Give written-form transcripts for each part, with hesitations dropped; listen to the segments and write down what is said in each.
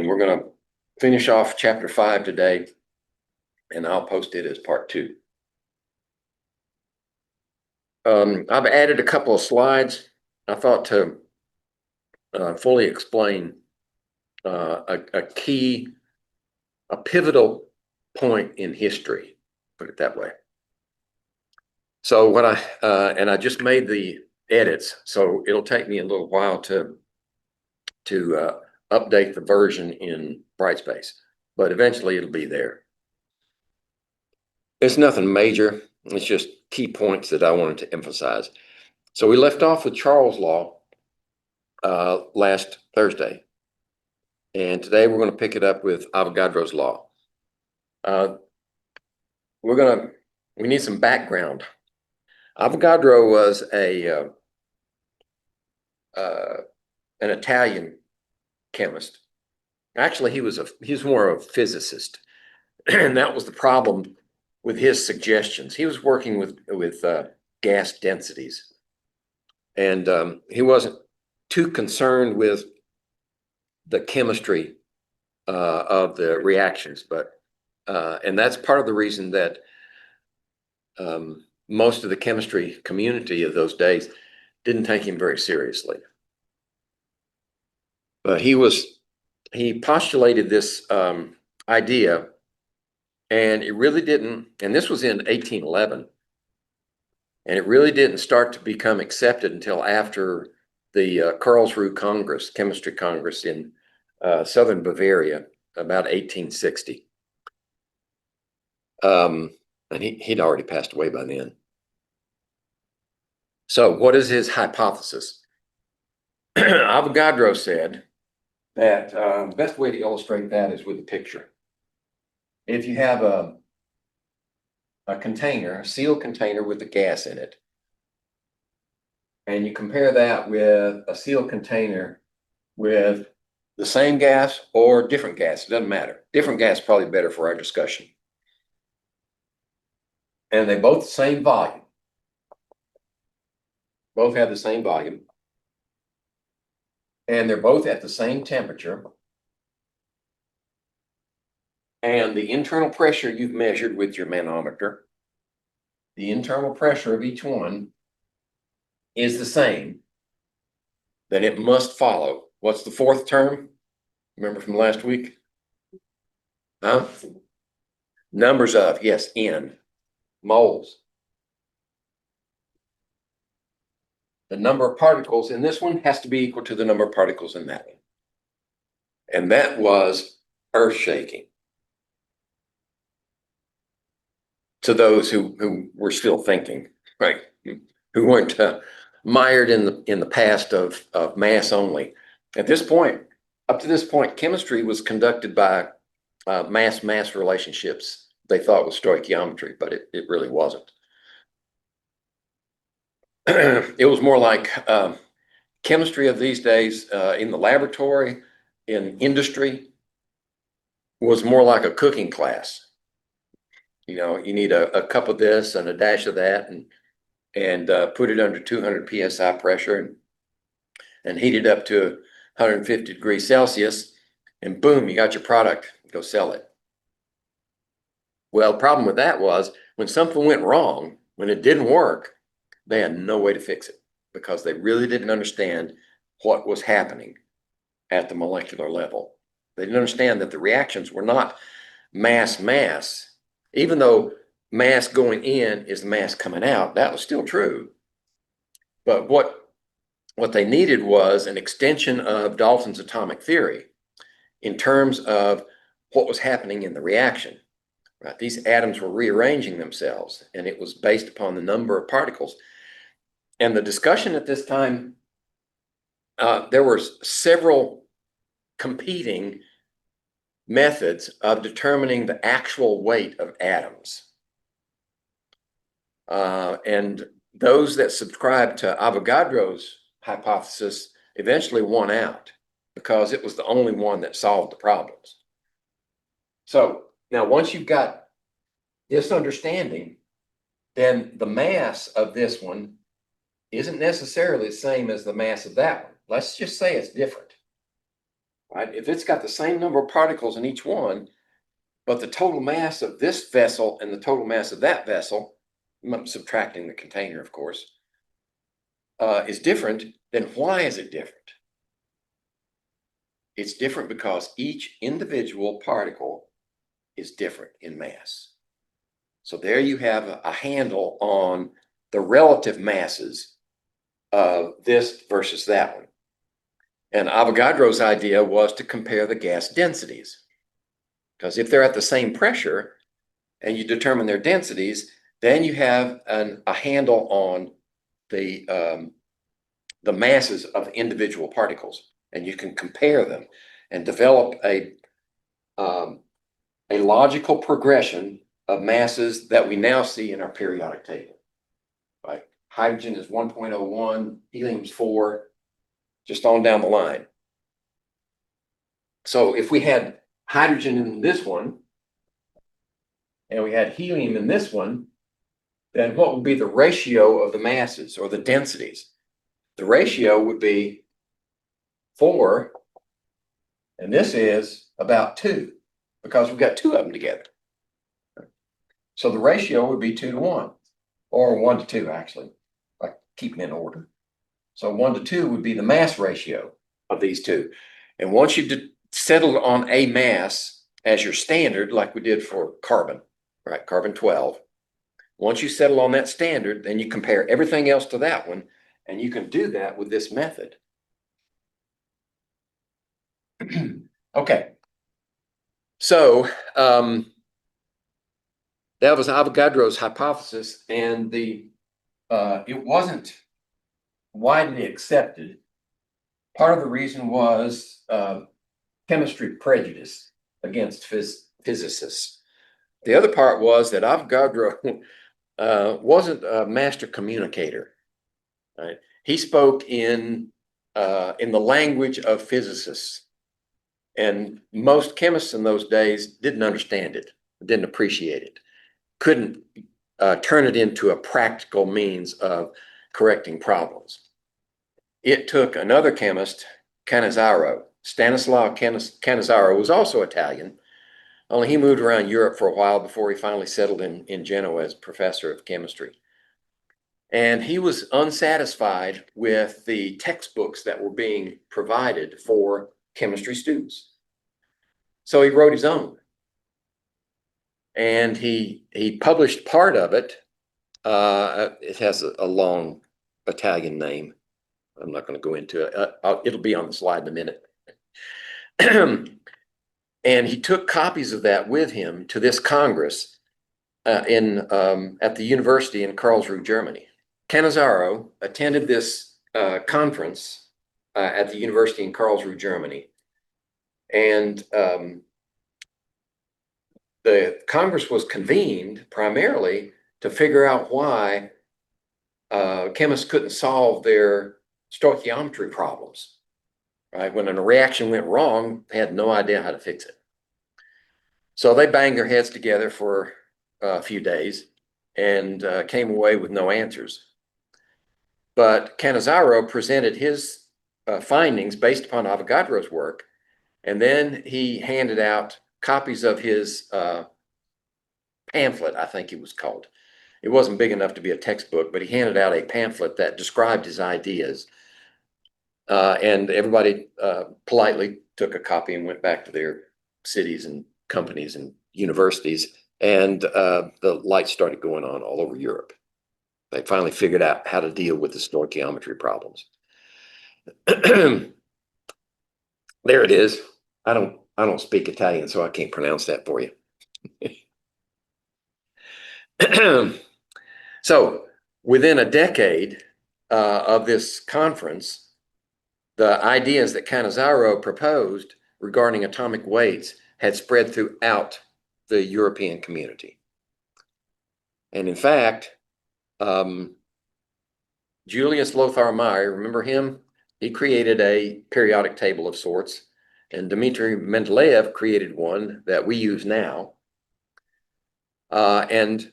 and we're going to finish off chapter 5 today, and I'll post it as part 2. I've added a couple of slides. I thought to fully explain a pivotal point in history, put it that way. So what I just made the edits, so it'll take me a little while to update the version in Brightspace, but eventually it'll be there. It's nothing major. It's just key points that I wanted to emphasize. So we left off with Charles' Law last Thursday, and today we're going to pick it up with Avogadro's Law. We need some background. Avogadro was an Italian chemist. Actually, he was more of a physicist, and that was the problem with his suggestions. He was working with gas densities, and he wasn't too concerned with the chemistry of the reactions, but and that's part of the reason that most of the chemistry community of those days didn't take him very seriously. But he postulated this idea, and it really didn't, and this was in 1811, and it really didn't start to become accepted until after the Karlsruhe Congress, Chemistry Congress in southern Bavaria, about 1860. And he'd already passed away by then. So what is his hypothesis? Avogadro said that the best way to illustrate that is with a picture. If you have a container, a sealed container with the gas in it, and you compare that with a sealed container with the same gas or different gas, it doesn't matter. Different gas is probably better for our discussion. And they both the same volume. Both have the same volume. And they're both at the same temperature. And the internal pressure you've measured with your manometer, the internal pressure of each one is the same, then it must follow. What's the fourth term? Remember from last week? Huh? Numbers of, yes, N. Moles. The number of particles in this one has to be equal to the number of particles in that one. And that was earth-shaking to those who were still thinking, right? Who weren't mired in the past of mass only. At this point, up to this point, chemistry was conducted by mass-mass relationships. They thought it was stoichiometry, but it really wasn't. It was more like chemistry of these days in the laboratory, in industry, was more like a cooking class. You know, you need a cup of this and a dash of that, and put it under 200 psi pressure and heat it up to 150 degrees Celsius, and boom, you got your product. Go sell it. Well, the problem with that was when something went wrong, when it didn't work, they had no way to fix it because they really didn't understand what was happening at the molecular level. They didn't understand that the reactions were not mass. Even though mass going in is the mass coming out, that was still true. But what they needed was an extension of Dalton's atomic theory in terms of what was happening in the reaction. Right? These atoms were rearranging themselves, and it was based upon the number of particles. And the discussion at this time, there were several competing methods of determining the actual weight of atoms. And those that subscribed to Avogadro's hypothesis eventually won out because it was the only one that solved the problems. So now once you've got this understanding, then the mass of this one isn't necessarily the same as the mass of that one. Let's just say it's different. right? If it's got the same number of particles in each one, but the total mass of this vessel and the total mass of that vessel, I'm subtracting the container, of course, is different, then why is it different? It's different because each individual particle is different in mass. So there you have a handle on the relative masses of this versus that one. And Avogadro's idea was to compare the gas densities. Because if they're at the same pressure and you determine their densities, then you have a handle on the masses of individual particles, and you can compare them and develop a logical progression of masses that we now see in our periodic table. Right? Hydrogen is 1.01, helium is 4, just on down the line. So if we had hydrogen in this one, and we had helium in this one, then what would be the ratio of the masses or the densities? The ratio would be 4, and this is about 2, because we've got 2 of them together. So the ratio would be 2 to 1, or 1 to 2, actually, like keeping in order. So 1 to 2 would be the mass ratio of these two. And once you've settled on a mass as your standard, like we did for carbon, right, carbon 12, once you settle on that standard, then you compare everything else to that one, and you can do that with this method. Okay. So that was Avogadro's hypothesis, and it wasn't widely accepted. Part of the reason was chemistry prejudice against physicists. The other part was that Avogadro wasn't a master communicator. Right? He spoke in the language of physicists, and most chemists in those days didn't understand it, didn't appreciate it, couldn't turn it into a practical means of correcting problems. It took another chemist, Cannizzaro. Stanislao Cannizzaro was also Italian, only he moved around Europe for a while before he finally settled in Genoa as professor of chemistry. And he was unsatisfied with the textbooks that were being provided for chemistry students. So he wrote his own. And he published part of it. It has a long Italian name. I'm not going to go into it. It'll be on the slide in a minute. And he took copies of that with him to this Congress at the university in Karlsruhe, Germany. Cannizzaro attended this conference at the university in Karlsruhe, Germany. And the Congress was convened primarily to figure out why chemists couldn't solve their stoichiometry problems. Right? When a reaction went wrong, they had no idea how to fix it. So they banged their heads together for a few days and came away with no answers. But Cannizzaro presented his findings based upon Avogadro's work, and then he handed out copies of his pamphlet, I think it was called. It wasn't big enough to be a textbook, but he handed out a pamphlet that described his ideas. And everybody politely took a copy and went back to their cities and companies and universities, and the lights started going on all over Europe. They finally figured out how to deal with the stoichiometry problems. There it is. I don't speak Italian, so I can't pronounce that for you. So within a decade of this conference, the ideas that Cannizzaro proposed regarding atomic weights had spread throughout the European community. And in fact, Julius Lothar Meyer, remember him? He created a periodic table of sorts, and Dmitry Mendeleev created one that we use now. And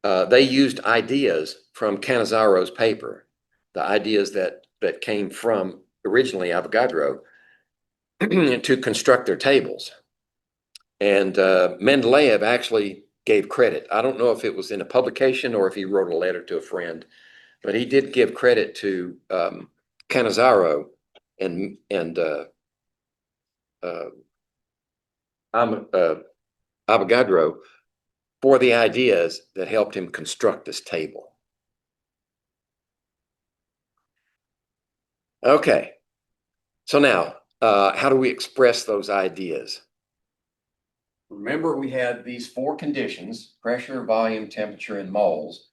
they used ideas from Cannizzaro's paper, the ideas that came from originally Avogadro, to construct their tables. And Mendeleev actually gave credit. I don't know if it was in a publication or if he wrote a letter to a friend, but he did give credit to Cannizzaro and Avogadro for the ideas that helped him construct this table. Okay, so now, how do we express those ideas? Remember, we had these four conditions: pressure, volume, temperature, and moles.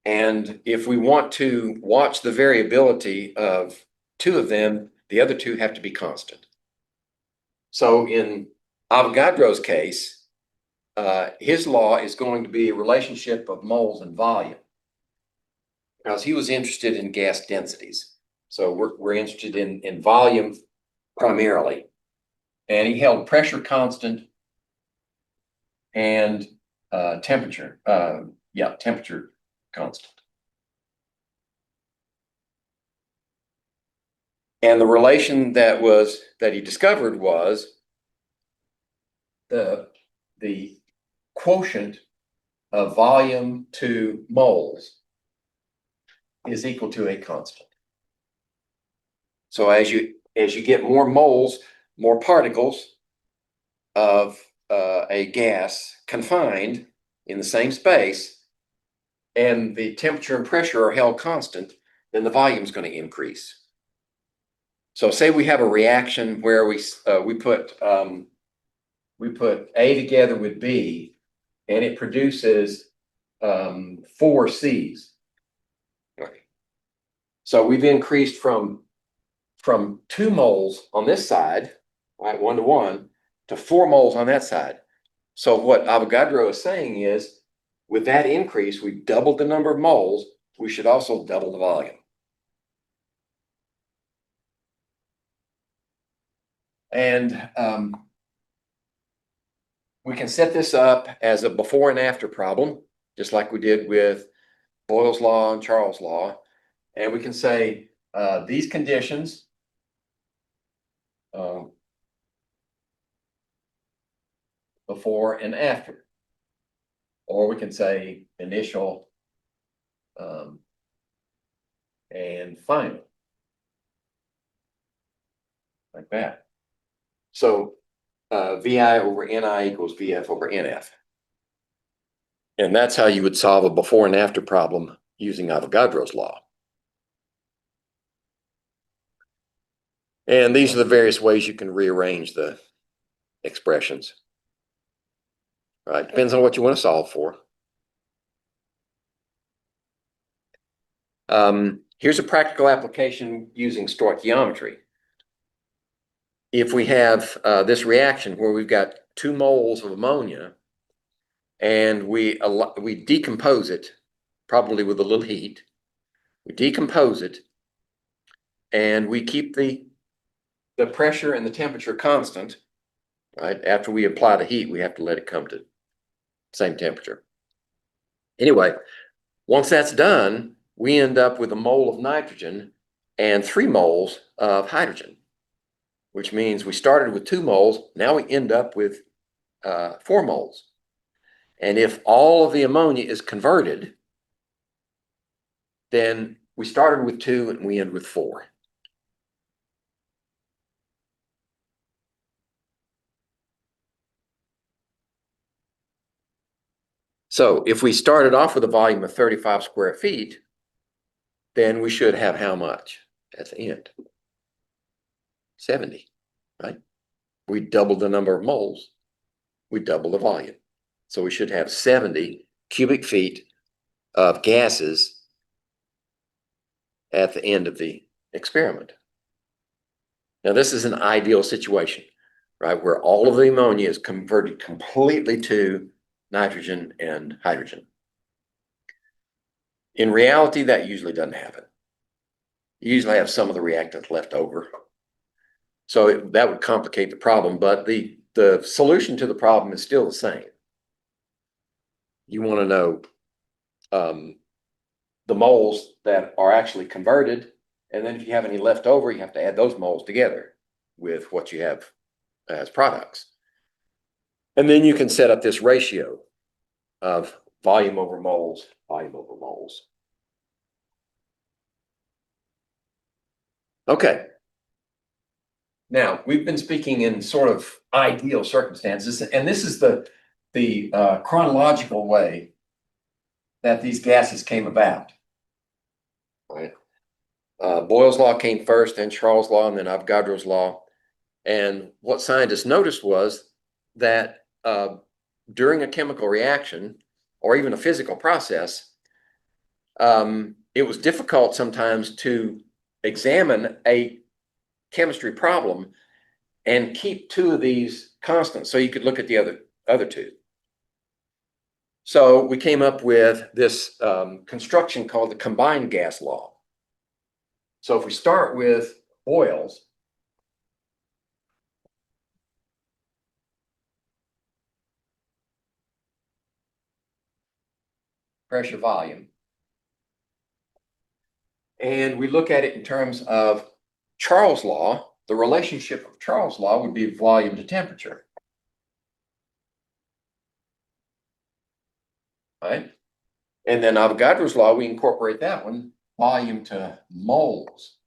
And if we want to watch the variability of two of them, the other two have to be constant. So in Avogadro's case, his law is going to be a relationship of moles and volume, because he was interested in gas densities. So we're interested in volume primarily. And he held pressure constant and temperature constant. And the relation that he discovered was the quotient of volume to moles is equal to a constant. So as you get more moles, more particles of a gas confined in the same space, and the temperature and pressure are held constant, then the volume is going to increase. So say we have a reaction where we put A together with B, and it produces 4 C's. Okay. So we've increased from 2 moles on this side, right, 1 to 1, to 4 moles on that side. So what Avogadro is saying is, with that increase, we've doubled the number of moles. We should also double the volume. And we can set this up as a before and after problem, just like we did with Boyle's law and Charles' law. And we can say these conditions before and after. Or we can say initial and final. Like that. So VI over NI equals VF over NF. And that's how you would solve a before and after problem using Avogadro's law. And these are the various ways you can rearrange the expressions. Right? Depends on what you want to solve for. Here's a practical application using stoichiometry. If we have this reaction where we've got 2 moles of ammonia, and we decompose it, probably with a little heat. We decompose it, and we keep the pressure and the temperature constant. Right? After we apply the heat, we have to let it come to the same temperature. Anyway, once that's done, we end up with a mole of nitrogen and 3 moles of hydrogen, which means we started with 2 moles. Now we end up with 4 moles. And if all of the ammonia is converted, then we started with 2 and we end with 4. So if we started off with a volume of 35 square feet, then we should have how much at the end? 70, right? We doubled the number of moles. We doubled the volume. So we should have 70 cubic feet of gases at the end of the experiment. Now, this is an ideal situation, right, where all of the ammonia is converted completely to nitrogen and hydrogen. In reality, that usually doesn't happen. You usually have some of the reactant left over. So that would complicate the problem, but the solution to the problem is still the same. You want to know the moles that are actually converted, and then if you have any left over, you have to add those moles together. with what you have as products. And then you can set up this ratio of volume over moles, volume over moles. Okay. Now, we've been speaking in sort of ideal circumstances, and this is the chronological way that these gases came about. Right? Boyle's law came first, then Charles' law, and then Avogadro's law. And what scientists noticed was that during a chemical reaction or even a physical process, it was difficult sometimes to examine a chemistry problem and keep two of these constants so you could look at the other two. So we came up with this construction called the combined gas law. So if we start with Boyle's, pressure volume, and we look at it in terms of Charles' law, the relationship of Charles' law would be volume to temperature. Right? And then Avogadro's law, we incorporate that one, volume to moles.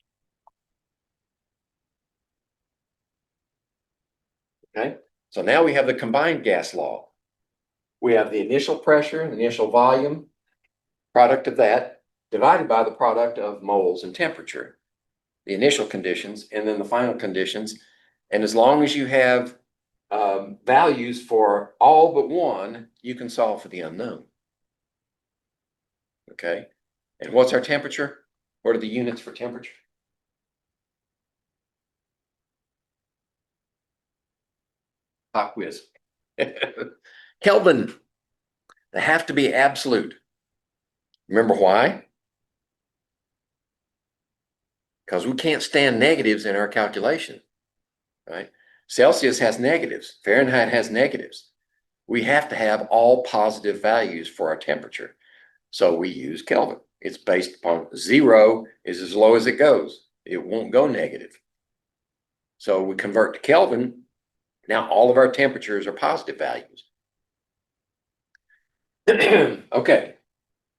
Okay, so now we have the combined gas law. We have the initial pressure, the initial volume, product of that, divided by the product of moles and temperature, the initial conditions, and then the final conditions. And as long as you have values for all but one, you can solve for the unknown. Okay, and what's our temperature? What are the units for temperature? Pop quiz. Kelvin. They have to be absolute. Remember why? Because we can't stand negatives in our calculation, right? Celsius has negatives. Fahrenheit has negatives. We have to have all positive values for our temperature. So we use Kelvin. It's based upon 0 is as low as it goes. It won't go negative. So we convert to Kelvin. Now all of our temperatures are positive values. Okay,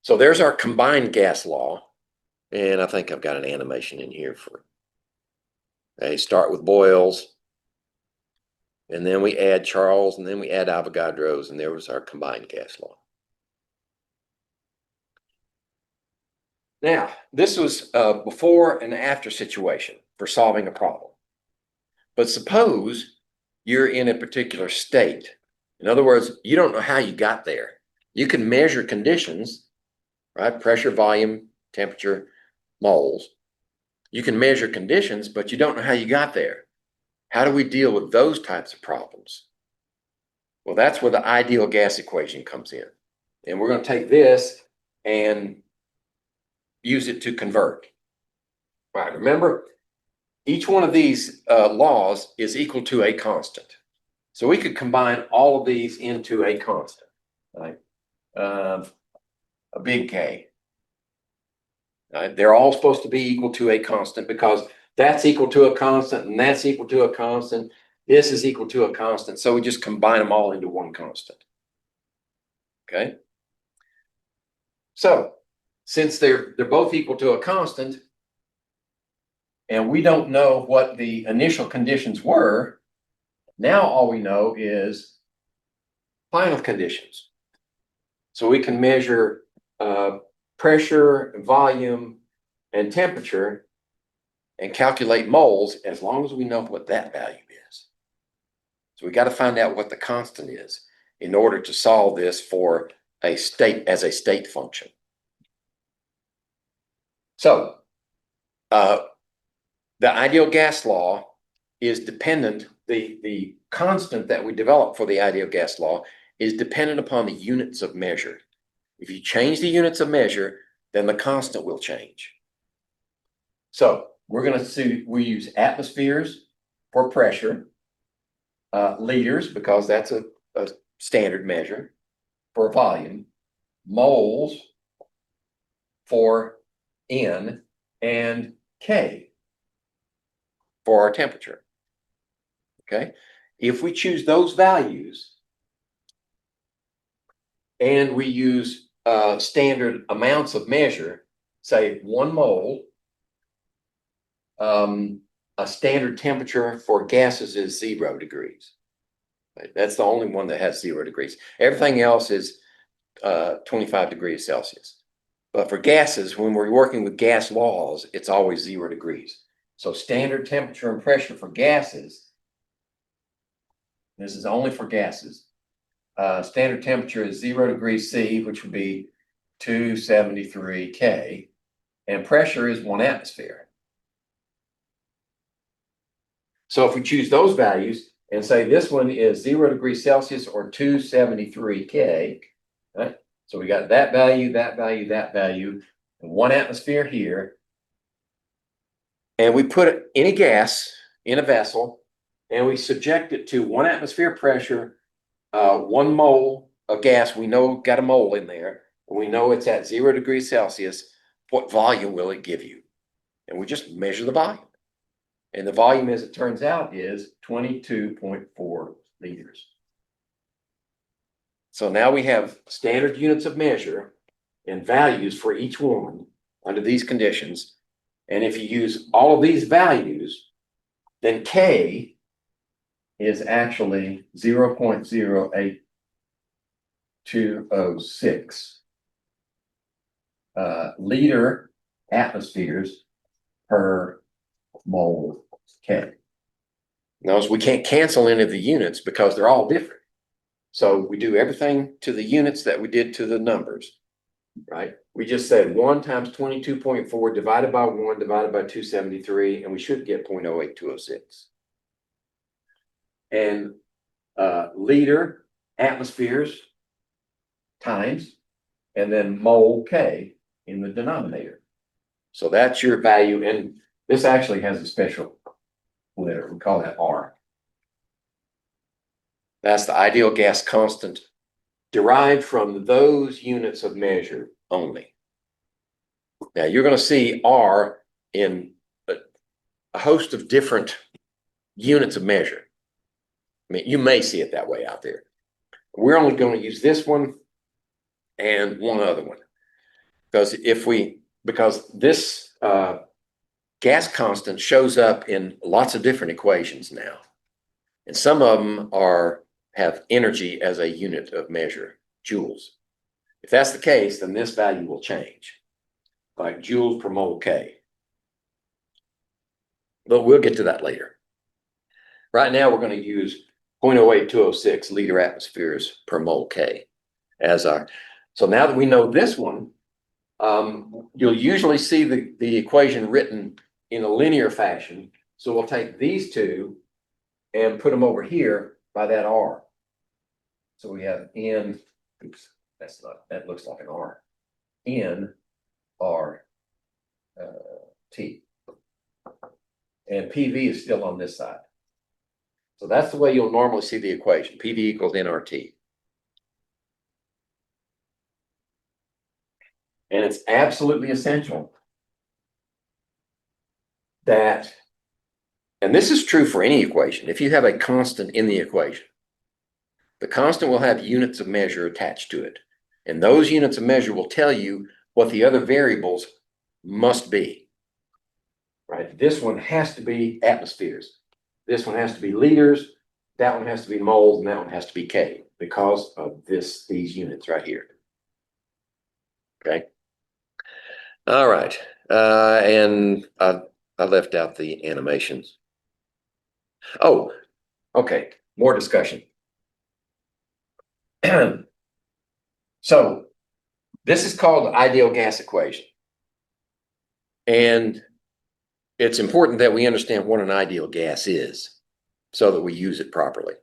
so there's our combined gas law. And I think I've got an animation in here for, okay, start with Boyle's, and then we add Charles, and then we add Avogadro's, and there was our combined gas law. Now, this was a before and after situation for solving a problem. But suppose you're in a particular state. In other words, you don't know how you got there. You can measure conditions, right? Pressure, volume, temperature, moles. You can measure conditions, but you don't know how you got there. How do we deal with those types of problems? Well, that's where the ideal gas equation comes in. And we're going to take this and use it to convert. Right, remember, each one of these laws is equal to a constant. So we could combine all of these into a constant, right? A big K. Right? They're all supposed to be equal to a constant because that's equal to a constant and that's equal to a constant. This is equal to a constant. So we just combine them all into one constant. Okay. So since they're both equal to a constant and we don't know what the initial conditions were, now all we know is final conditions. So we can measure pressure, volume, and temperature and calculate moles as long as we know what that value is. So we got to find out what the constant is in order to solve this for a state as a state function. So the ideal gas law is dependent, the constant that we develop for the ideal gas law is dependent upon the units of measure. If you change the units of measure, then the constant will change. So we're going to see, we use atmospheres for pressure, liters, because that's a standard measure for volume, moles for N, and K for our temperature. Okay. If we choose those values and we use standard amounts of measure, say 1 mole, a standard temperature for gases is 0 degrees. Right? That's the only one that has 0 degrees. Everything else is 25 degrees Celsius. But for gases, when we're working with gas laws, it's always 0 degrees. So standard temperature and pressure for gases, this is only for gases. Standard temperature is 0 degrees C, which would be 273 K, and pressure is 1 atmosphere. So if we choose those values and say this one is 0 degrees Celsius or 273 K, right? So we got that value, that value, that value, and 1 atmosphere here. And we put any gas in a vessel and we subject it to 1 atmosphere pressure, 1 mole of gas. We know got a mole in there. We know it's at 0 degrees Celsius. What volume will it give you? And we just measure the volume. And the volume, as it turns out, is 22.4 liters. So now we have standard units of measure and values for each one under these conditions. And if you use all of these values, then K is actually 0.08206 liter atmospheres per mole K. Notice we can't cancel any of the units because they're all different. So we do everything to the units that we did to the numbers, right? We just said 1 times 22.4 divided by 1 divided by 273, and we should get 0.08206. And liter atmospheres times, and then mole K in the denominator. So that's your value. And this actually has a special letter. We call that R. That's the ideal gas constant derived from those units of measure only. Now you're going to see R in a host of different units of measure. I mean, you may see it that way out there. We're only going to use this one and one other one. Because this gas constant shows up in lots of different equations now. And some of them have energy as a unit of measure, joules. If that's the case, then this value will change, like joules per mole K. But we'll get to that later. Right now, we're going to use 0.08206 liter atmospheres per mole K as our. So now that we know this one, you'll usually see the equation written in a linear fashion. So we'll take these two and put them over here by that R. So we have N, oops, that looks like an R. N R T. And PV is still on this side. So that's the way you'll normally see the equation. PV equals nRT. And it's absolutely essential that, and this is true for any equation, if you have a constant in the equation, the constant will have units of measure attached to it. And those units of measure will tell you what the other variables must be. Right? This one has to be atmospheres. This one has to be liters. That one has to be moles, and that one has to be K because of these units right here. Okay. All right. And I left out the animations. Oh, okay. More discussion. So this is called the ideal gas equation. And it's important that we understand what an ideal gas is so that we use it properly.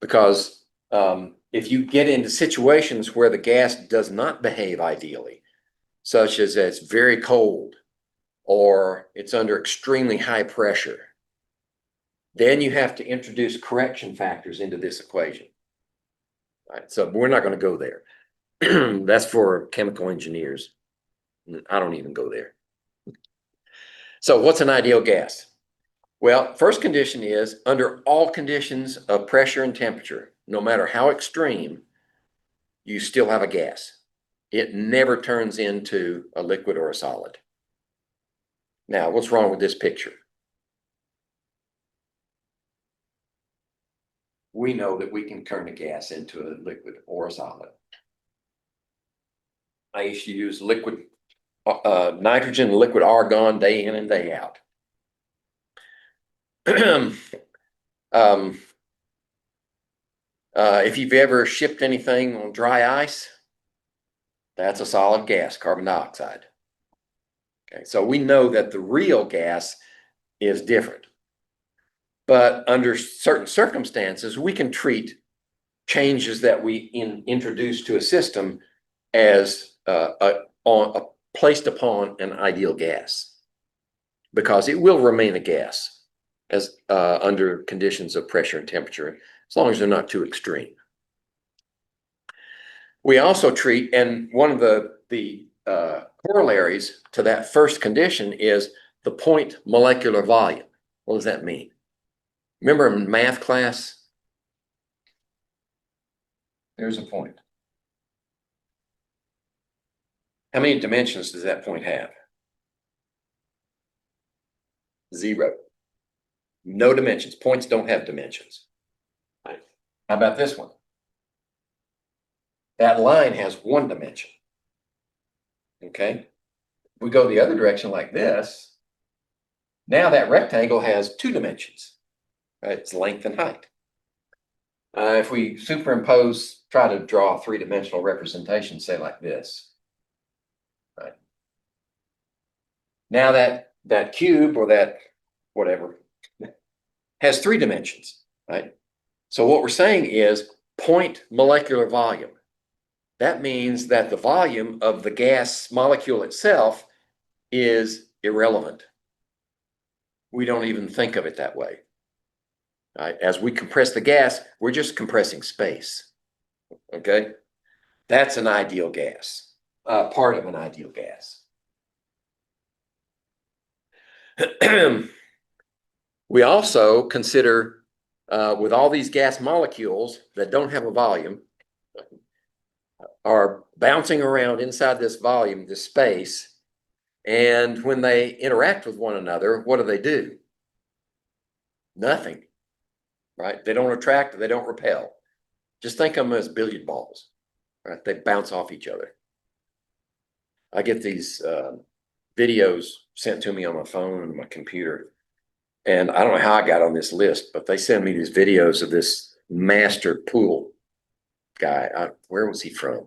Because if you get into situations where the gas does not behave ideally, such as it's very cold or it's under extremely high pressure, then you have to introduce correction factors into this equation. Right, so we're not going to go there. That's for chemical engineers. I don't even go there. So what's an ideal gas? Well, first condition is under all conditions of pressure and temperature, no matter how extreme, you still have a gas. It never turns into a liquid or a solid. Now, what's wrong with this picture? We know that we can turn a gas into a liquid or a solid. I used to use liquid nitrogen, liquid argon day in and day out. If you've ever shipped anything on dry ice, that's a solid gas, carbon dioxide. Okay, so we know that the real gas is different. But under certain circumstances, we can treat changes that we introduce to a system as placed upon an ideal gas, because it will remain a gas as under conditions of pressure and temperature, as long as they're not too extreme. We also treat, and one of the corollaries to that first condition is the point molecular volume. What does that mean? Remember in math class? There's a point. How many dimensions does that point have? 0. No dimensions. Points don't have dimensions. Right. How about this one? That line has 1 dimension. Okay. If we go the other direction like this, now that rectangle has 2 dimensions. Right? It's length and height. If we superimpose, try to draw a 3-dimensional representation, say like this. Right. Now that cube or that whatever has 3 dimensions, right? So what we're saying is point molecular volume. That means that the volume of the gas molecule itself is irrelevant. We don't even think of it that way. Right? As we compress the gas, we're just compressing space. Okay? That's an ideal gas, part of an ideal gas. We also consider, with all these gas molecules that don't have a volume, are bouncing around inside this volume, this space, and when they interact with one another, what do? Nothing, right? They don't attract, they don't repel. Just think of them as billiard balls, right? They bounce off each other. I get these videos sent to me on my phone and my computer, and I don't know how I got on this list, but they send me these videos of this master pool guy. Where was he from?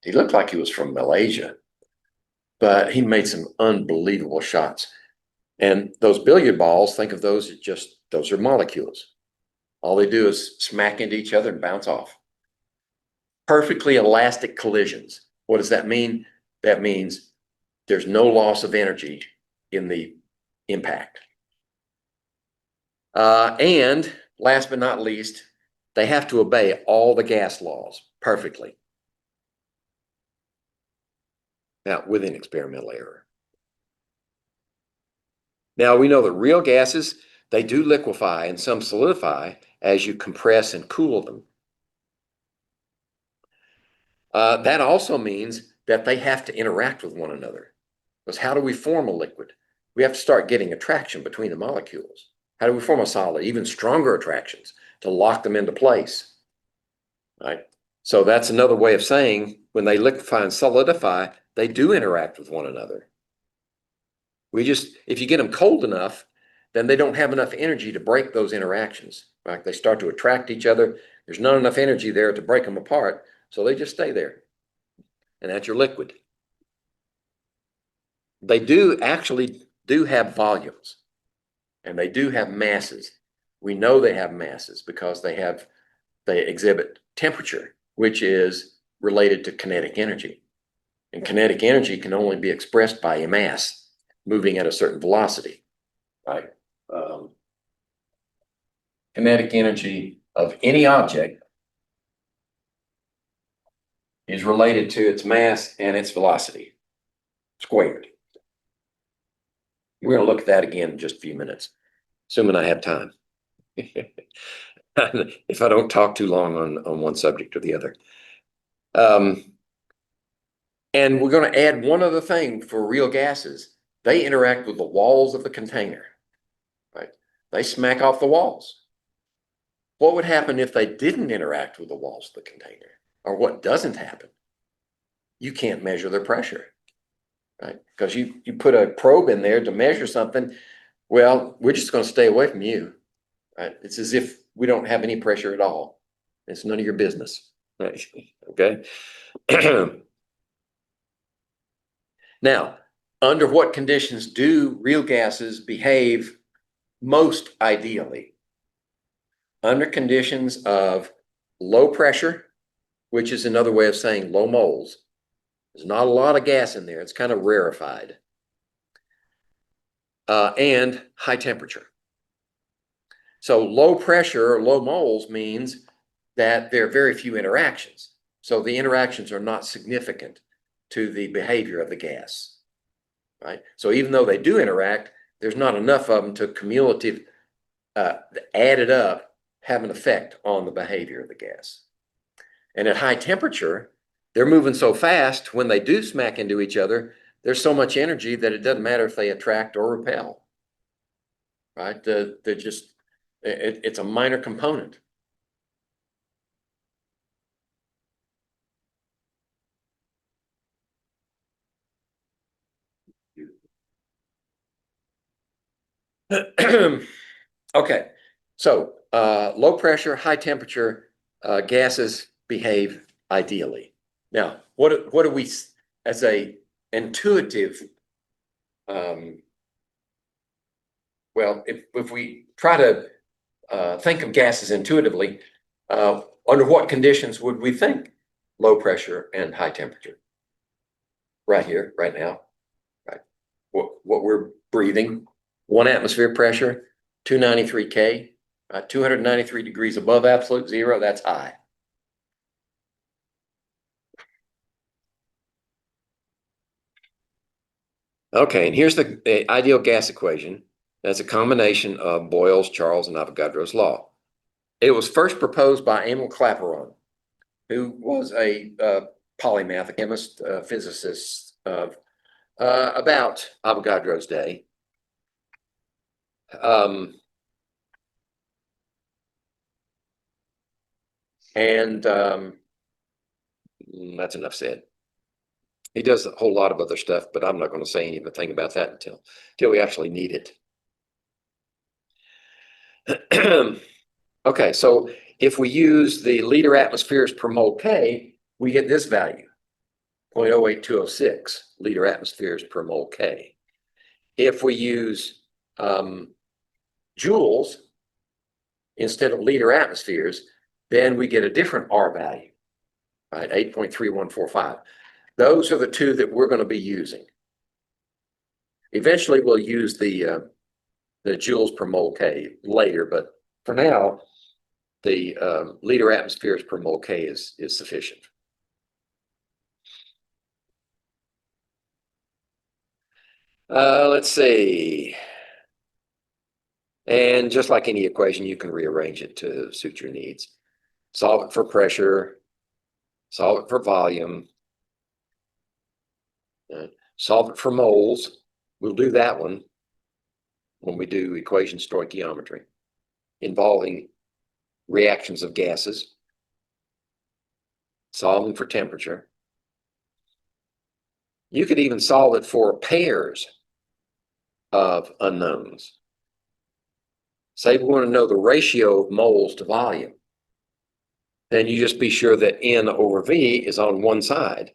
He looked like he was from Malaysia, but he made some unbelievable shots. And those billiard balls, think of those as just, those are molecules. All they do is smack into each other and bounce off. Perfectly elastic collisions. What does that mean? That means there's no loss of energy in the impact. And last but not least, they have to obey all the gas laws perfectly. Now, within experimental error. Now, we know that real gases, they do liquefy and some solidify as you compress and cool them. That also means that they have to interact with one another. Because how do we form a liquid? We have to start getting attraction between the molecules. How do we form a solid? Even stronger attractions to lock them into place. Right? So that's another way of saying when they liquefy and solidify, they do interact with one another. If you get them cold enough, then they don't have enough energy to break those interactions. Right? They start to attract each other. There's not enough energy there to break them apart, so they just stay there. And that's your liquid. They actually do have volumes, and they do have masses. We know they have masses because they exhibit temperature, which is related to kinetic energy. And kinetic energy can only be expressed by a mass moving at a certain velocity, right? Kinetic energy of any object is related to its mass and its velocity squared. We're going to look at that again in just a few minutes. assuming I have time. If I don't talk too long on one subject or the other. And we're going to add one other thing for real gases. They interact with the walls of the container, right? They smack off the walls. What would happen if they didn't interact with the walls of the container? Or what doesn't happen? You can't measure their pressure, right? Because you put a probe in there to measure something. Well, we're just going to stay away from you, right? It's as if we don't have any pressure at all. It's none of your business, right? Okay. Now, under what conditions do real gases behave most ideally? Under conditions of low pressure, which is another way of saying low moles. There's not a lot of gas in there. It's kind of rarefied. And high temperature. So low pressure or low moles means that there are very few interactions. So the interactions are not significant to the behavior of the gas, right? So even though they do interact, there's not enough of them to cumulative, added up, have an effect on the behavior of the gas. And at high temperature, they're moving so fast when they do smack into each other, there's so much energy that it doesn't matter if they attract or repel, right? They're just, it's a minor component. Okay, so low pressure, high temperature gases behave ideally. Now, what do we, as a intuitive, well, if we try to think of gases intuitively, under what conditions would we think low pressure and high temperature? Right here, right now, right? What we're breathing, 1 atmosphere pressure, 293 K, 293 degrees above absolute zero, that's high. Okay, and here's the ideal gas equation. That's a combination of Boyle's, Charles, and Avogadro's law. It was first proposed by Emil Clapeyron, who was a polymath, a chemist, physicist of about Avogadro's day. That's enough said. He does a whole lot of other stuff, but I'm not going to say anything about that until we actually need it. Okay, so if we use the liter atmospheres per mole K, we get this value, 0.08206 liter atmospheres per mole K. If we use joules instead of liter atmospheres, then we get a different R value, right? 8.3145. Those are the two that we're going to be using. Eventually, we'll use the joules per mole K later, but for now, the liter atmospheres per mole K is sufficient. Let's see. And just like any equation, you can rearrange it to suit your needs. Solve it for pressure, solve it for volume, solve it for moles. We'll do that one when we do equation stoichiometry involving reactions of gases. Solving for temperature. You could even solve it for pairs of unknowns. Say we want to know the ratio of moles to volume. Then you just be sure that N over V is on one side.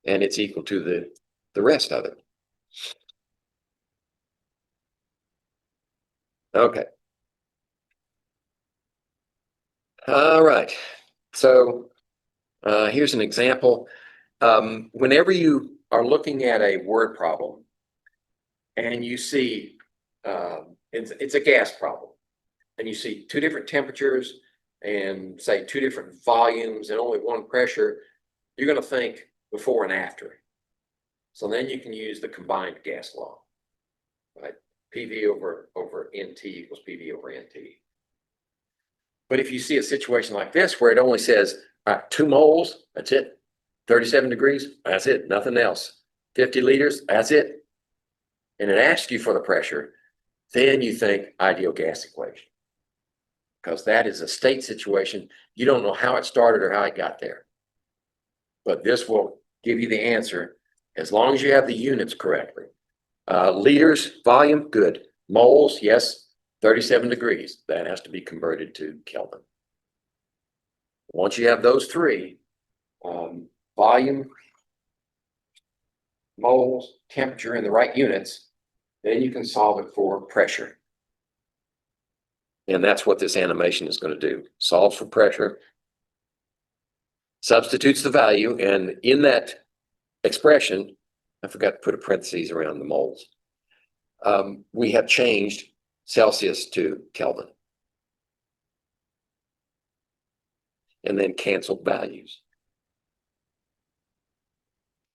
And it's equal to the rest of it. Okay. All right. So here's an example. Whenever you are looking at a word problem and you see it's a gas problem, and you see two different temperatures and say two different volumes and only one pressure, you're going to think before and after. So then you can use the combined gas law. right? PV over NT equals PV over NT. But if you see a situation like this where it only says, all right, 2 moles, that's it. 37 degrees, that's it, nothing else. 50 liters, that's it. And it asks you for the pressure, then you think ideal gas equation. Because that is a state situation. You don't know how it started or how it got there. But this will give you the answer as long as you have the units correctly. Liters, volume, good. Moles, yes, 37 degrees. That has to be converted to Kelvin. Once you have those three, volume, moles, temperature in the right units, then you can solve it for pressure. And that's what this animation is going to do. Solves for pressure, substitutes the value, and in that expression, I forgot to put a parentheses around the moles. We have changed Celsius to Kelvin. And then canceled values.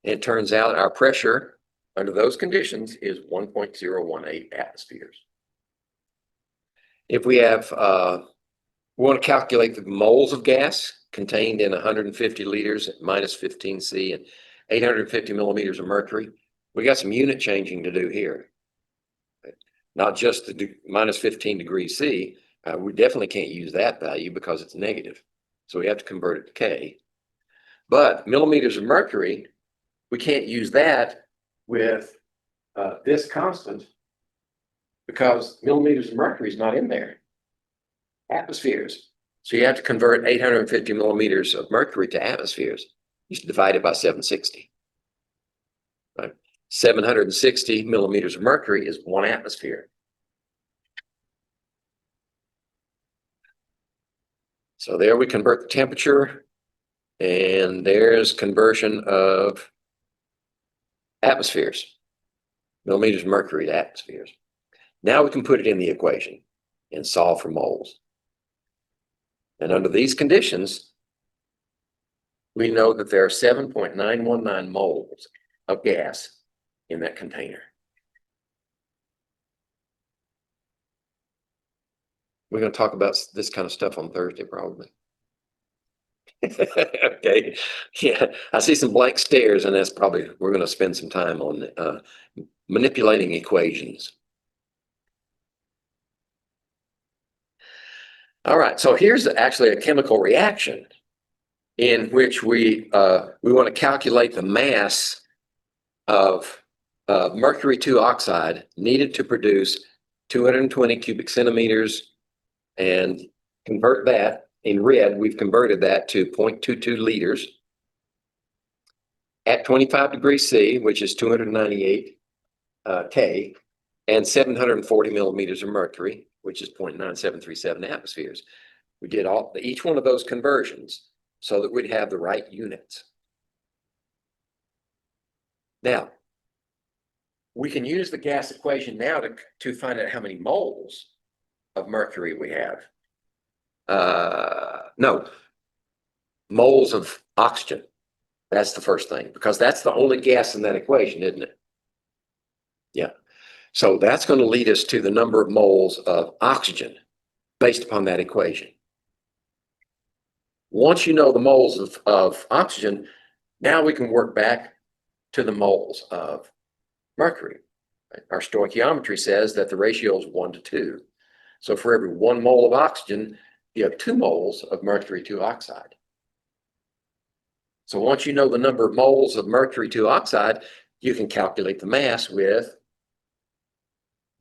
It turns out our pressure under those conditions is 1.018 atmospheres. If we have, we want to calculate the moles of gas contained in 150 liters at minus 15 C and 850 millimeters of mercury, we got some unit changing to do here. Not just the minus 15 degrees C, we definitely can't use that value because it's negative. So we have to convert it to K. But millimeters of mercury, we can't use that with this constant because millimeters of mercury is not in there. Atmospheres. So you have to convert 850 millimeters of mercury to atmospheres. You should divide it by 760. Right? 760 millimeters of mercury is 1 atmosphere. So there we convert the temperature, and there's conversion of atmospheres, millimeters of mercury to atmospheres. Now we can put it in the equation and solve for moles. And under these conditions, we know that there are 7.919 moles of gas in that container. We're going to talk about this kind of stuff on Thursday, probably. Okay. Yeah, I see some blank stares, and that's probably, we're going to spend some time on manipulating equations. All right, so here's actually a chemical reaction in which we want to calculate the mass of mercury 2 oxide needed to produce 220 cubic centimeters, and convert that. In red, we've converted that to 0.22 liters at 25 degrees C, which is 298 K, and 740 millimeters of mercury, which is 0.9737 atmospheres. We did each one of those conversions so that we'd have the right units. Now, we can use the gas equation now to find out how many moles of mercury we have. No, moles of oxygen. That's the first thing, because that's the only gas in that equation, isn't it? Yeah. So that's going to lead us to the number of moles of oxygen based upon that equation. Once you know the moles of oxygen, now we can work back to the moles of mercury. Our stoichiometry says that the ratio is 1 to 2. So for every 1 mole of oxygen, you have 2 moles of mercury 2 oxide. So once you know the number of moles of mercury 2 oxide, you can calculate the mass with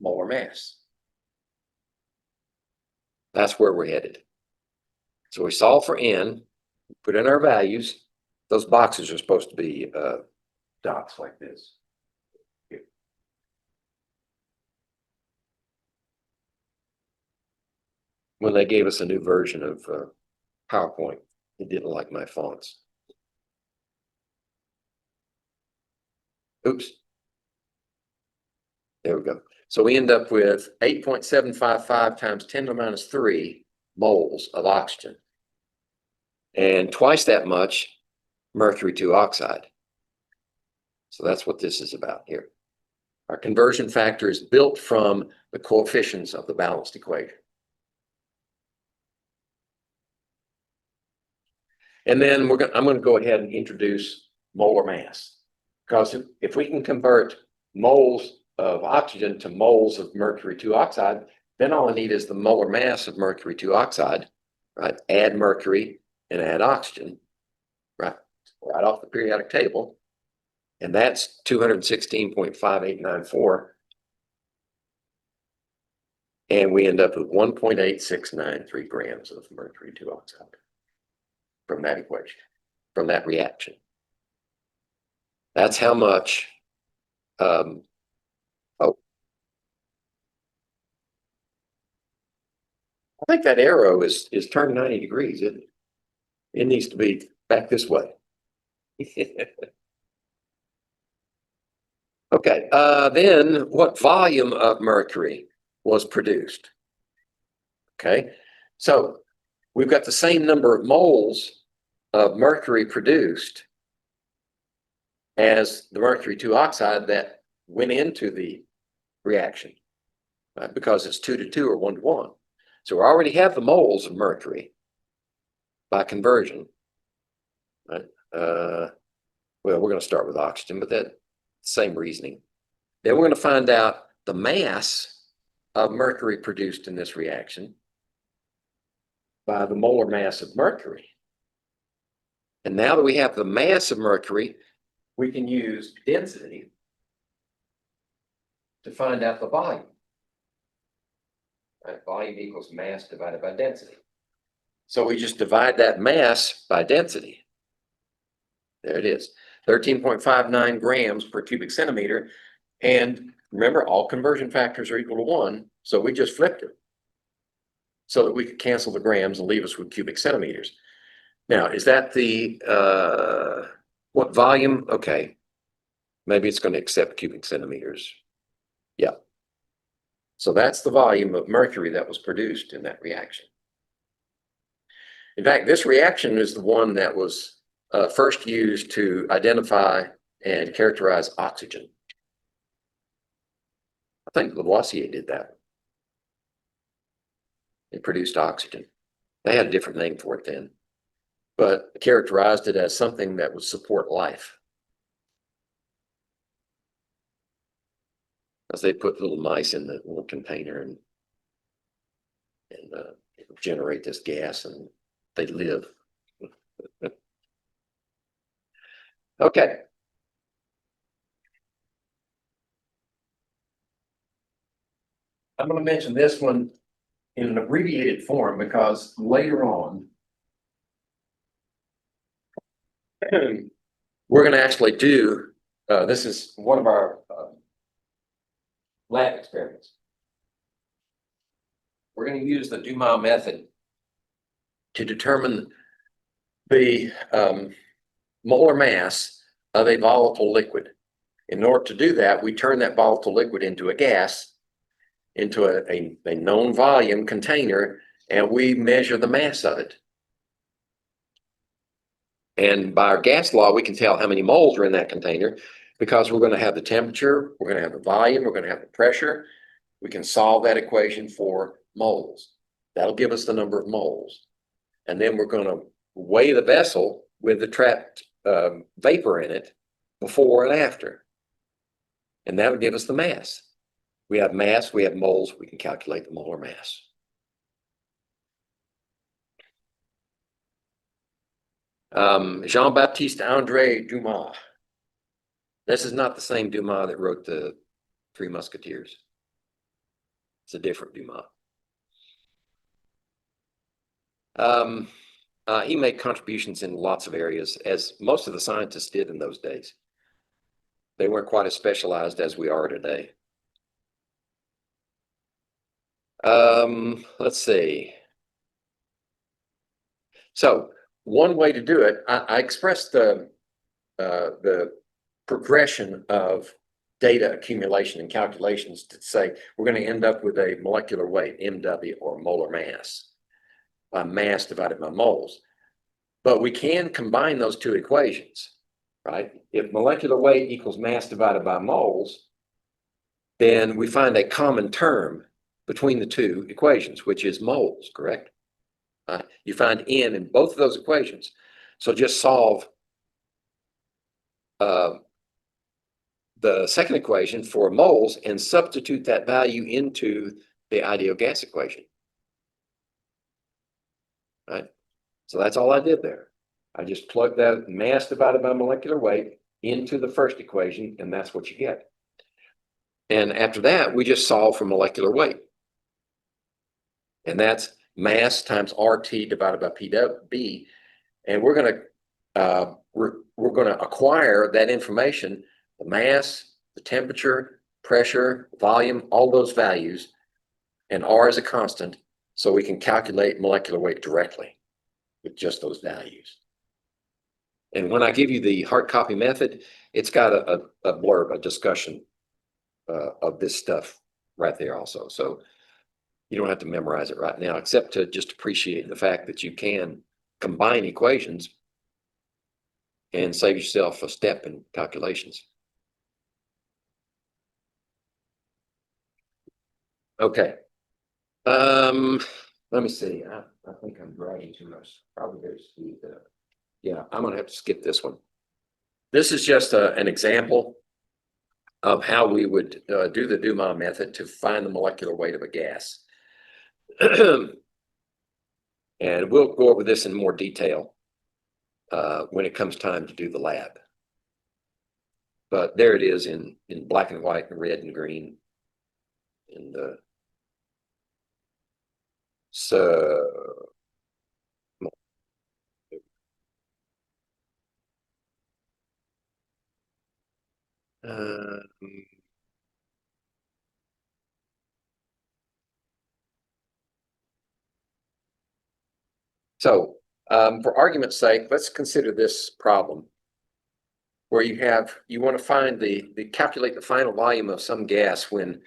molar mass. That's where we're headed. So we solve for N, put in our values. Those boxes are supposed to be dots like this. Here. When they gave us a new version of PowerPoint, it didn't like my fonts. Oops. There we go. So we end up with 8.755 times 10 to the minus 3 moles of oxygen, and twice that much mercury 2 oxide. So that's what this is about here. Our conversion factor is built from the coefficients of the balanced equation. And then I'm going to go ahead and introduce molar mass, because if we can convert moles of oxygen to moles of mercury 2 oxide, then all I need is the molar mass of mercury 2 oxide, right? Add mercury and add oxygen, right off the periodic table. And that's 216.5894. And we end up with 1.8693 grams of mercury 2 oxide from that equation, from that reaction. That's how much, I think that arrow is turned 90 degrees, isn't it? It needs to be back this way. Okay, then what volume of mercury was produced? Okay, so we've got the same number of moles of mercury produced as the mercury 2 oxide that went into the reaction, right? Because it's 2 to 2 or 1 to 1. So we already have the moles of mercury by conversion, right? Well, we're going to start with oxygen, but that same reasoning. Then we're going to find out the mass of mercury produced in this reaction by the molar mass of mercury. And now that we have the mass of mercury, we can use density to find out the volume. Right? Volume equals mass divided by density. So we just divide that mass by density. There it is, 13.59 grams per cubic centimeter. And remember, all conversion factors are equal to 1. So we just flipped it so that we could cancel the grams and leave us with cubic centimeters. Now, is that the, what volume? Okay, maybe it's going to accept cubic centimeters. Yeah. So that's the volume of mercury that was produced in that reaction. In fact, this reaction is the one that was first used to identify and characterize oxygen. I think Lavoisier did that. It produced oxygen. They had a different name for it then, but characterized it as something that would support life. As they put little mice in the little container and generate this gas and they live. Okay. I'm going to mention this one in an abbreviated form because later on, we're going to actually do, this is one of our lab experiments. We're going to use the Dumas method to determine the molar mass of a volatile liquid. In order to do that, we turn that volatile liquid into a gas, into a known volume container, and we measure the mass of it. And by our gas law, we can tell how many moles are in that container because we're going to have the temperature, we're going to have the volume, we're going to have the pressure. We can solve that equation for moles. That'll give us the number of moles. And then we're going to weigh the vessel with the trapped vapor in it before and after. And that would give us the mass. We have mass, we have moles, we can calculate the molar mass. Jean-Baptiste André Dumas. This is not the same Dumas that wrote the Three Musketeers. It's a different Dumas. He made contributions in lots of areas, as most of the scientists did in those days. They weren't quite as specialized as we are today. Let's see. So one way to do it, I expressed the progression of data accumulation and calculations to say we're going to end up with a molecular weight, MW, or molar mass, by mass divided by moles. But we can combine those two equations, right? If molecular weight equals mass divided by moles, then we find a common term between the two equations, which is moles, correct? You find N in both of those equations. So just solve the second equation for moles and substitute that value into the ideal gas equation. Right? So that's all I did there. I just plugged that mass divided by molecular weight into the first equation, and that's what you get. And after that, we just solve for molecular weight. And that's mass times RT divided by PB. And we're going to acquire that information, the mass, the temperature, pressure, volume, all those values, and R is a constant, so we can calculate molecular weight directly with just those values. And when I give you the hard copy method, it's got a blurb, a discussion of this stuff right there also. So you don't have to memorize it right now, except to just appreciate the fact that you can combine equations and save yourself a step in calculations. Okay. Let me see. I think I'm dragging too much. Probably better speed up. Yeah, I'm going to have to skip this one. This is just an example of how we would do the Dumas method to find the molecular weight of a gas. And we'll go over this in more detail when it comes time to do the lab. But there it is in black and white and red and green. And so for argument's sake, let's consider this problem where you want to find calculate the final volume of some gas when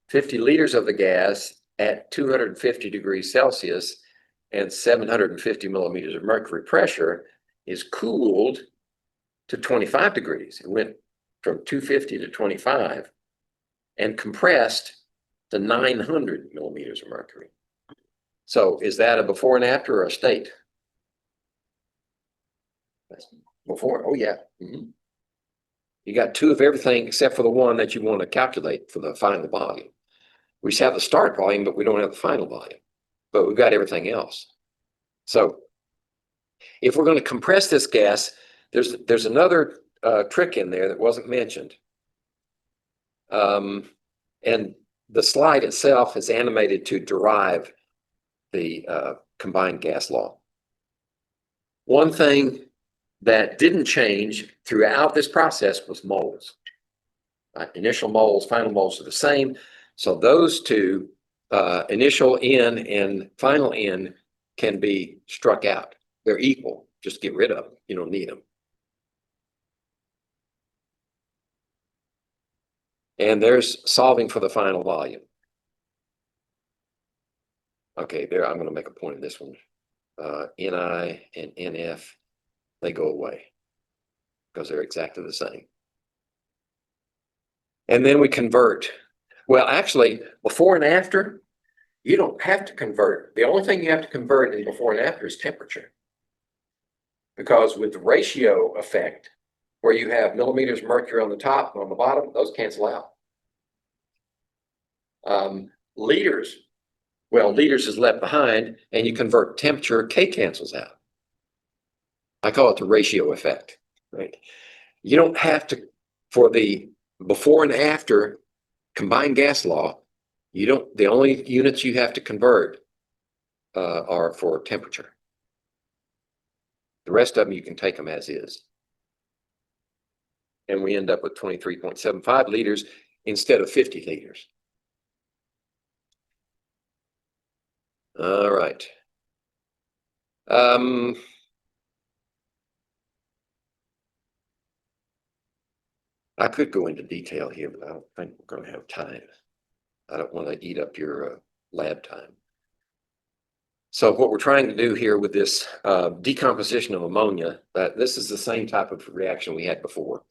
50 liters of the gas at 250 degrees Celsius and 750 millimeters of mercury pressure is cooled to 25 degrees. It went from 250 to 25 and compressed to 900 millimeters of mercury. So is that a before and after or a state? That's before. Oh, yeah. Mm-hmm. You got two of everything except for the one that you want to calculate for the final volume. We just have the start volume, but we don't have the final volume. But we've got everything else. So if we're going to compress this gas, there's another trick in there that wasn't mentioned. And the slide itself is animated to derive the combined gas law. One thing that didn't change throughout this process was moles. Initial moles, final moles are the same. So those two, initial N and final N, can be struck out. They're equal. Just get rid of them. You don't need them. And there's solving for the final volume. Okay, there, I'm going to make a point in this one. Ni and Nf, they go away because they're exactly the same. And then we convert. Well, actually, before and after, you don't have to convert. The only thing you have to convert in before and after is temperature. Because with the ratio effect, where you have millimeters of mercury on the top and on the bottom, those cancel out. Liters, well, liters is left behind, and you convert temperature, K cancels out. I call it the ratio effect, right? You don't have to, for the before and after combined gas law, you don't, the only units you have to convert are for temperature. The rest of them, you can take them as is. And we end up with 23.75 liters instead of 50 liters. All right. I could go into detail here, but I don't think we're going to have time. I don't want to eat up your lab time. So what we're trying to do here with this decomposition of ammonia, this is the same type of reaction we had before.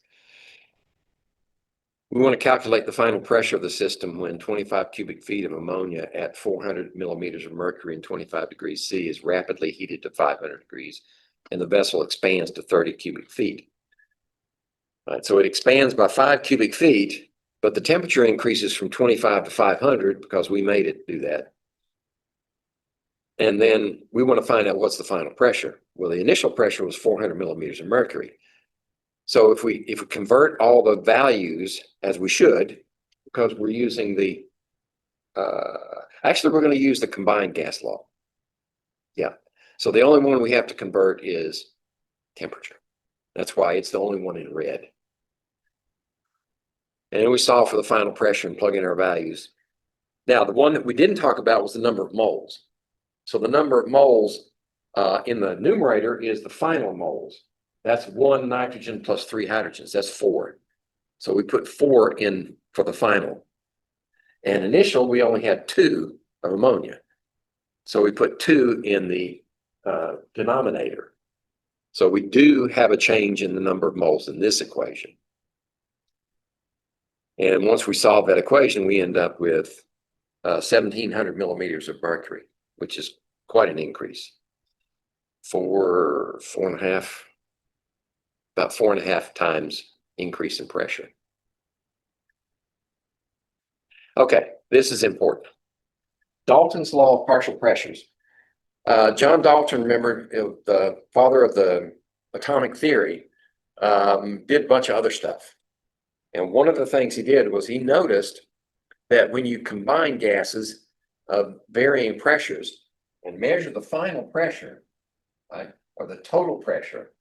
We want to calculate the final pressure of the system when 25 cubic feet of ammonia at 400 millimeters of mercury and 25 degrees C is rapidly heated to 500 degrees, and the vessel expands to 30 cubic feet. All right, so it expands by 5 cubic feet, but the temperature increases from 25 to 500 because we made it do that. And then we want to find out what's the final pressure. Well, the initial pressure was 400 millimeters of mercury. So if we convert all the values, as we should, because we're using the, actually we're going to use the combined gas law. Yeah. So the only one we have to convert is temperature. That's why it's the only one in red. And then we solve for the final pressure and plug in our values. Now, the one that we didn't talk about was the number of moles. So the number of moles in the numerator is the final moles. That's 1 nitrogen plus 3 hydrogens. That's 4. So we put 4 in for the final. And initial, we only had 2 of ammonia. So we put 2 in the denominator. So we do have a change in the number of moles in this equation. And once we solve that equation, we end up with 1,700 millimeters of mercury, which is quite an increase. About 4.5 times increase in pressure. Okay, this is important. Dalton's law of partial pressures. John Dalton, remember, the father of the atomic theory, did a bunch of other stuff. And one of the things he did was he noticed that when you combine gases of varying pressures and measure the final pressure, right, or the total pressure,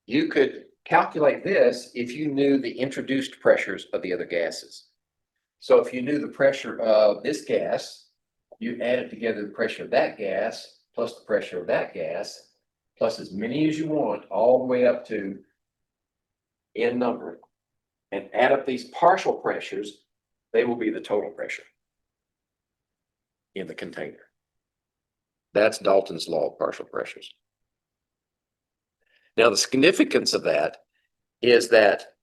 you could calculate this if you knew the introduced pressures of the other gases. So if you knew the pressure of this gas, you added together the pressure of that gas plus the pressure of that gas, plus as many as you want, all the way up to n number, and add up these partial pressures, they will be the total pressure in the container. That's Dalton's law of partial pressures. Now, the significance of that is that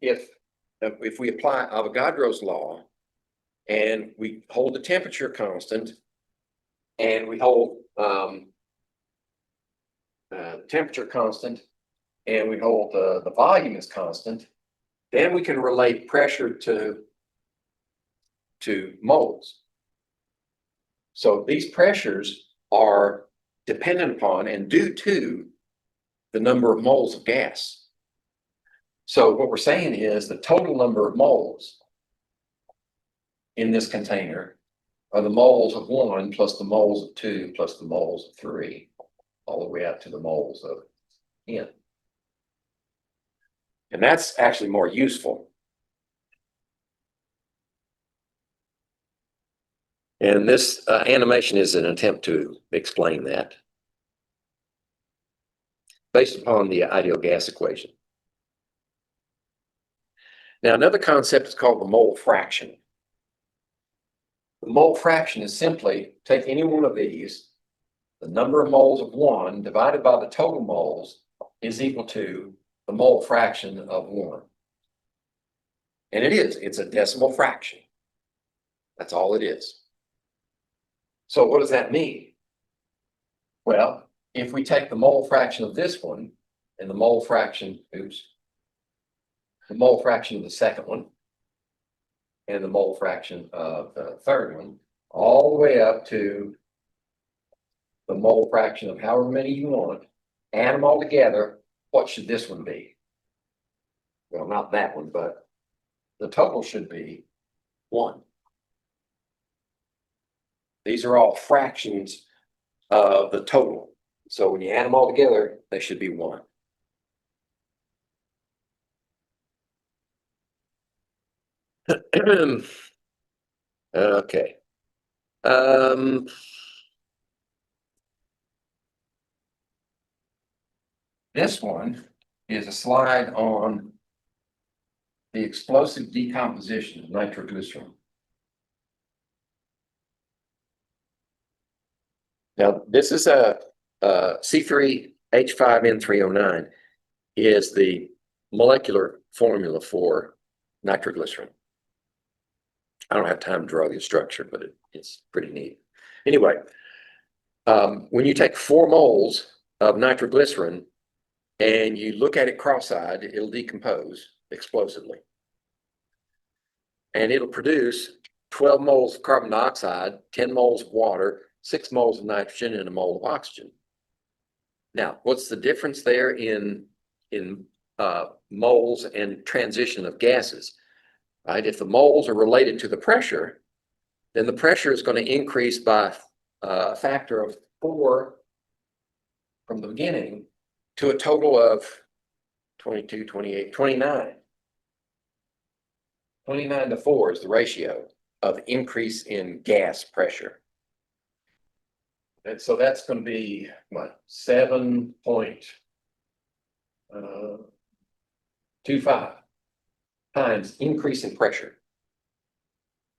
if we apply Avogadro's law and we hold the temperature constant and we hold temperature constant and we hold the volume as constant, then we can relate pressure to moles. So these pressures are dependent upon and due to the number of moles of gas. So what we're saying is the total number of moles in this container are the moles of 1 plus the moles of 2 plus the moles of 3, all the way up to the moles of n. And that's actually more useful. And this animation is an attempt to explain that based upon the ideal gas equation. Now, another concept is called the mole fraction. The mole fraction is simply take any one of these, the number of moles of 1 divided by the total moles is equal to the mole fraction of 1. And it's a decimal fraction. That's all it is. So what does that mean? Well, if we take the mole fraction of this one and the mole fraction, the mole fraction of the second one and the mole fraction of the third one, all the way up to the mole fraction of however many you want, add them all together, what should this one be? Well, not that one, but the total should be 1. These are all fractions of the total. So when you add them all together, they should be 1. Okay. This one is a slide on the explosive decomposition of nitroglycerin. Now, this is a C3H5N309 is the molecular formula for nitroglycerin. I don't have time to draw the structure, but it's pretty neat. Anyway, when you take 4 moles of nitroglycerin and you look at it cross-eyed, it'll decompose explosively. And it'll produce 12 moles of carbon dioxide, 10 moles of water, 6 moles of nitrogen, and a mole of oxygen. Now, what's the difference there in moles and transition of gases? Right? If the moles are related to the pressure, then the pressure is going to increase by a factor of 4 from the beginning to a total of 22, 28, 29. 29 to 4 is the ratio of increase in gas pressure. And so that's going to be what, 7.25 times increase in pressure.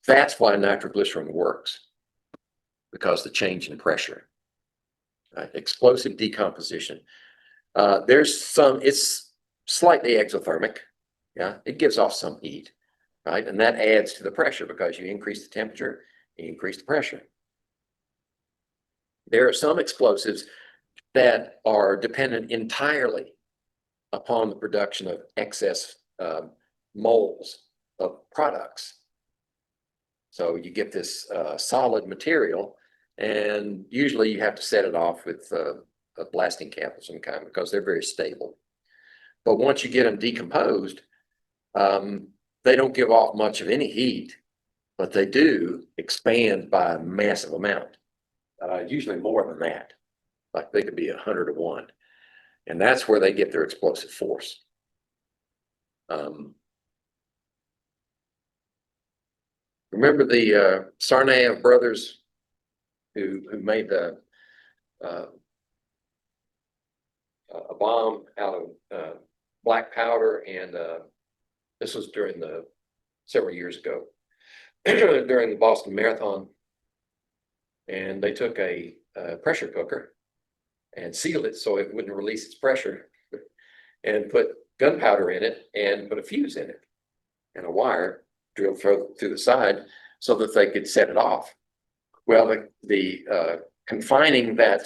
That's why nitroglycerin works, because the change in pressure. Right? Explosive decomposition. It's slightly exothermic. Yeah, it gives off some heat, right? And that adds to the pressure because you increase the temperature, you increase the pressure. There are some explosives that are dependent entirely upon the production of excess moles of products. So you get this solid material, and usually you have to set it off with a blasting cap of some kind because they're very stable. But once you get them decomposed, they don't give off much of any heat, but they do expand by a massive amount, usually more than that. Like they could be 100 to 1. And that's where they get their explosive force. Remember the Tsarnaev brothers who made a bomb out of black powder, and this was during several years ago, during the Boston Marathon. And they took a pressure cooker and sealed it so it wouldn't release its pressure, and put gunpowder in it and put a fuse in it and a wire drilled through the side so that they could set it off. Well, the confining that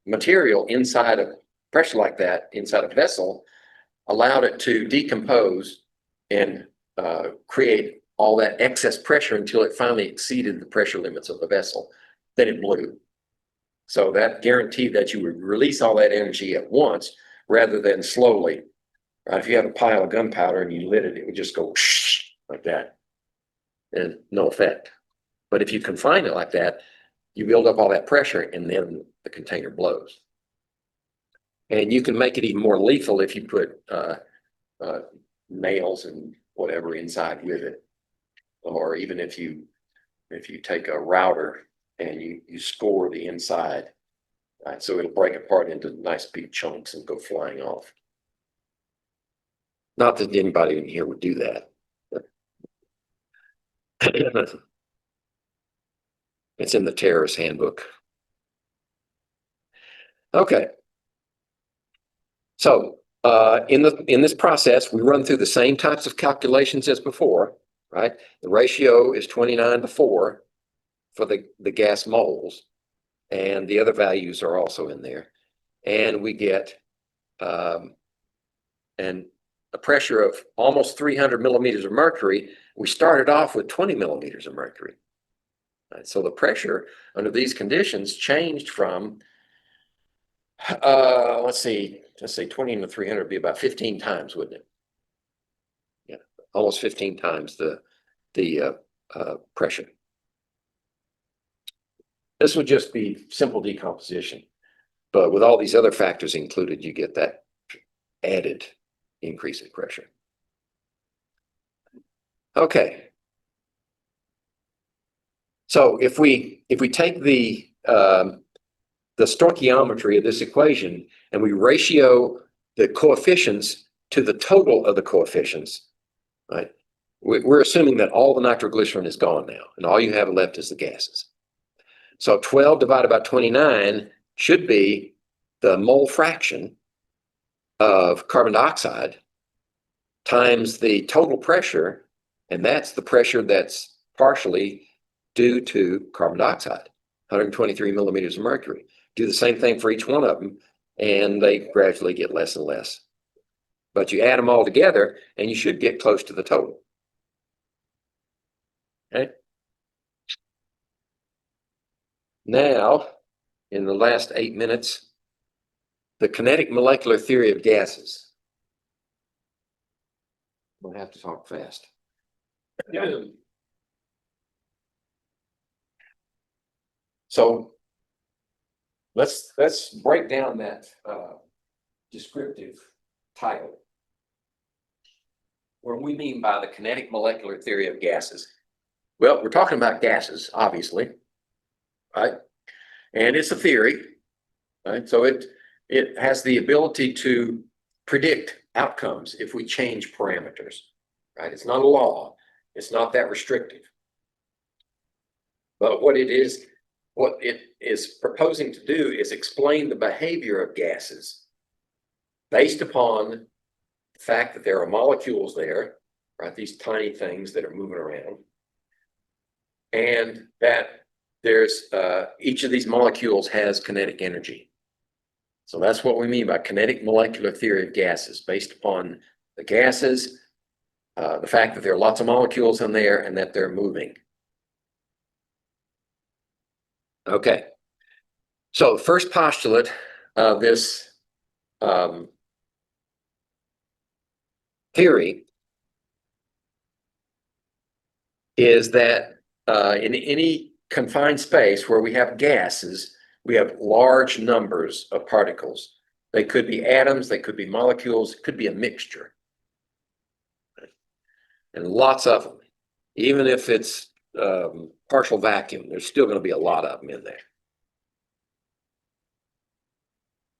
material inside of pressure like that, inside a vessel, allowed it to decompose and create all that excess pressure until it finally exceeded the pressure limits of the vessel. Then it blew. So that guaranteed that you would release all that energy at once rather than slowly. Right? If you had a pile of gunpowder and you lit it, it would just go like that and no effect. But if you confine it like that, you build up all that pressure and then the container blows. And you can make it even more lethal if you put nails and whatever inside with it. Or even if you take a router and you score the inside, right? So it'll break apart into nice big chunks and go flying off. Not that anybody in here would do that. It's in the terrorist handbook. Okay. So in this process, we run through the same types of calculations as before, right? The ratio is 29 to 4 for the gas moles, and the other values are also in there. And we get a pressure of almost 300 millimeters of mercury. We started off with 20 millimeters of mercury. Right? So the pressure under these conditions changed from, let's say 20 to 300 would be about 15 times, wouldn't it? Yeah, almost 15 times the pressure. This would just be simple decomposition, but with all these other factors included, you get that added increase in pressure. Okay. So if we take the stoichiometry of this equation and we ratio the coefficients to the total of the coefficients, right? We're assuming that all the nitroglycerin is gone now, and all you have left is the gases. So 12 divided by 29 should be the mole fraction of carbon dioxide times the total pressure, and that's the pressure that's partially due to carbon dioxide, 123 millimeters of mercury. Do the same thing for each one of them, and they gradually get less and less. But you add them all together, and you should get close to the total. Okay. Now, in the last 8 minutes, the kinetic molecular theory of gases. I'm gonna have to talk fast. So let's break down that descriptive title. What do we mean by the kinetic molecular theory of gases? Well, we're talking about gases, obviously, right? And it's a theory, right? So it has the ability to predict outcomes if we change parameters, right? It's not a law. It's not that restrictive. But what it is proposing to do is explain the behavior of gases based upon the fact that there are molecules there, right? These tiny things that are moving around, and that there's each of these molecules has kinetic energy. So that's what we mean by kinetic molecular theory of gases, based upon the gases, the fact that there are lots of molecules in there and that they're moving. Okay. So first postulate of this theory is that in any confined space where we have gases, we have large numbers of particles. They could be atoms, they could be molecules, it could be a mixture. And lots of them. Even if it's partial vacuum, there's still going to be a lot of them in there.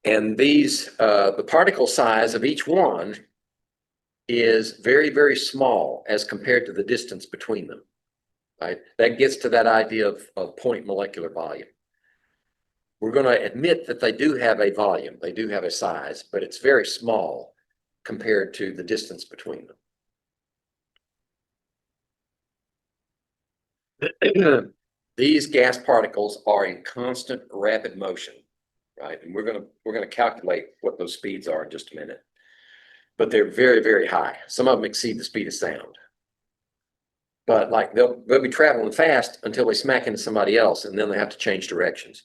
And these, the particle size of each one is very, very small as compared to the distance between them. Right? That gets to that idea of point molecular volume. We're going to admit that they do have a volume, they do have a size, but it's very small compared to the distance between them. These gas particles are in constant rapid motion, right? And we're going to calculate what those speeds are in just a minute. But they're very, very high. Some of them exceed the speed of sound. But like they'll be traveling fast until they smack into somebody else, and then they have to change directions.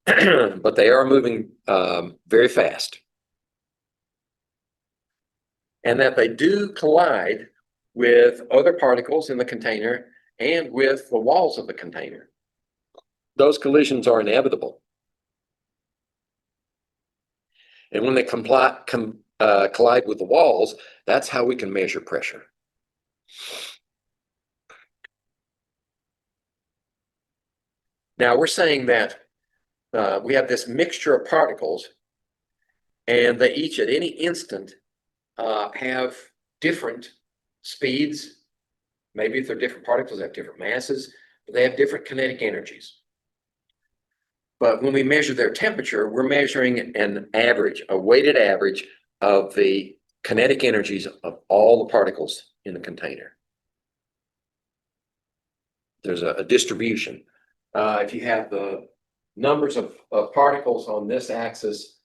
But they are moving very fast. And that they do collide with other particles in the container and with the walls of the container. Those collisions are inevitable. And when they collide with the walls, that's how we can measure pressure. Now we're saying that we have this mixture of particles, and they each at any instant have different speeds. Maybe if they're different particles, they have different masses, but they have different kinetic energies. But when we measure their temperature, we're measuring an average, a weighted average of the kinetic energies of all the particles in the container. There's a distribution. If you have the numbers of particles on this axis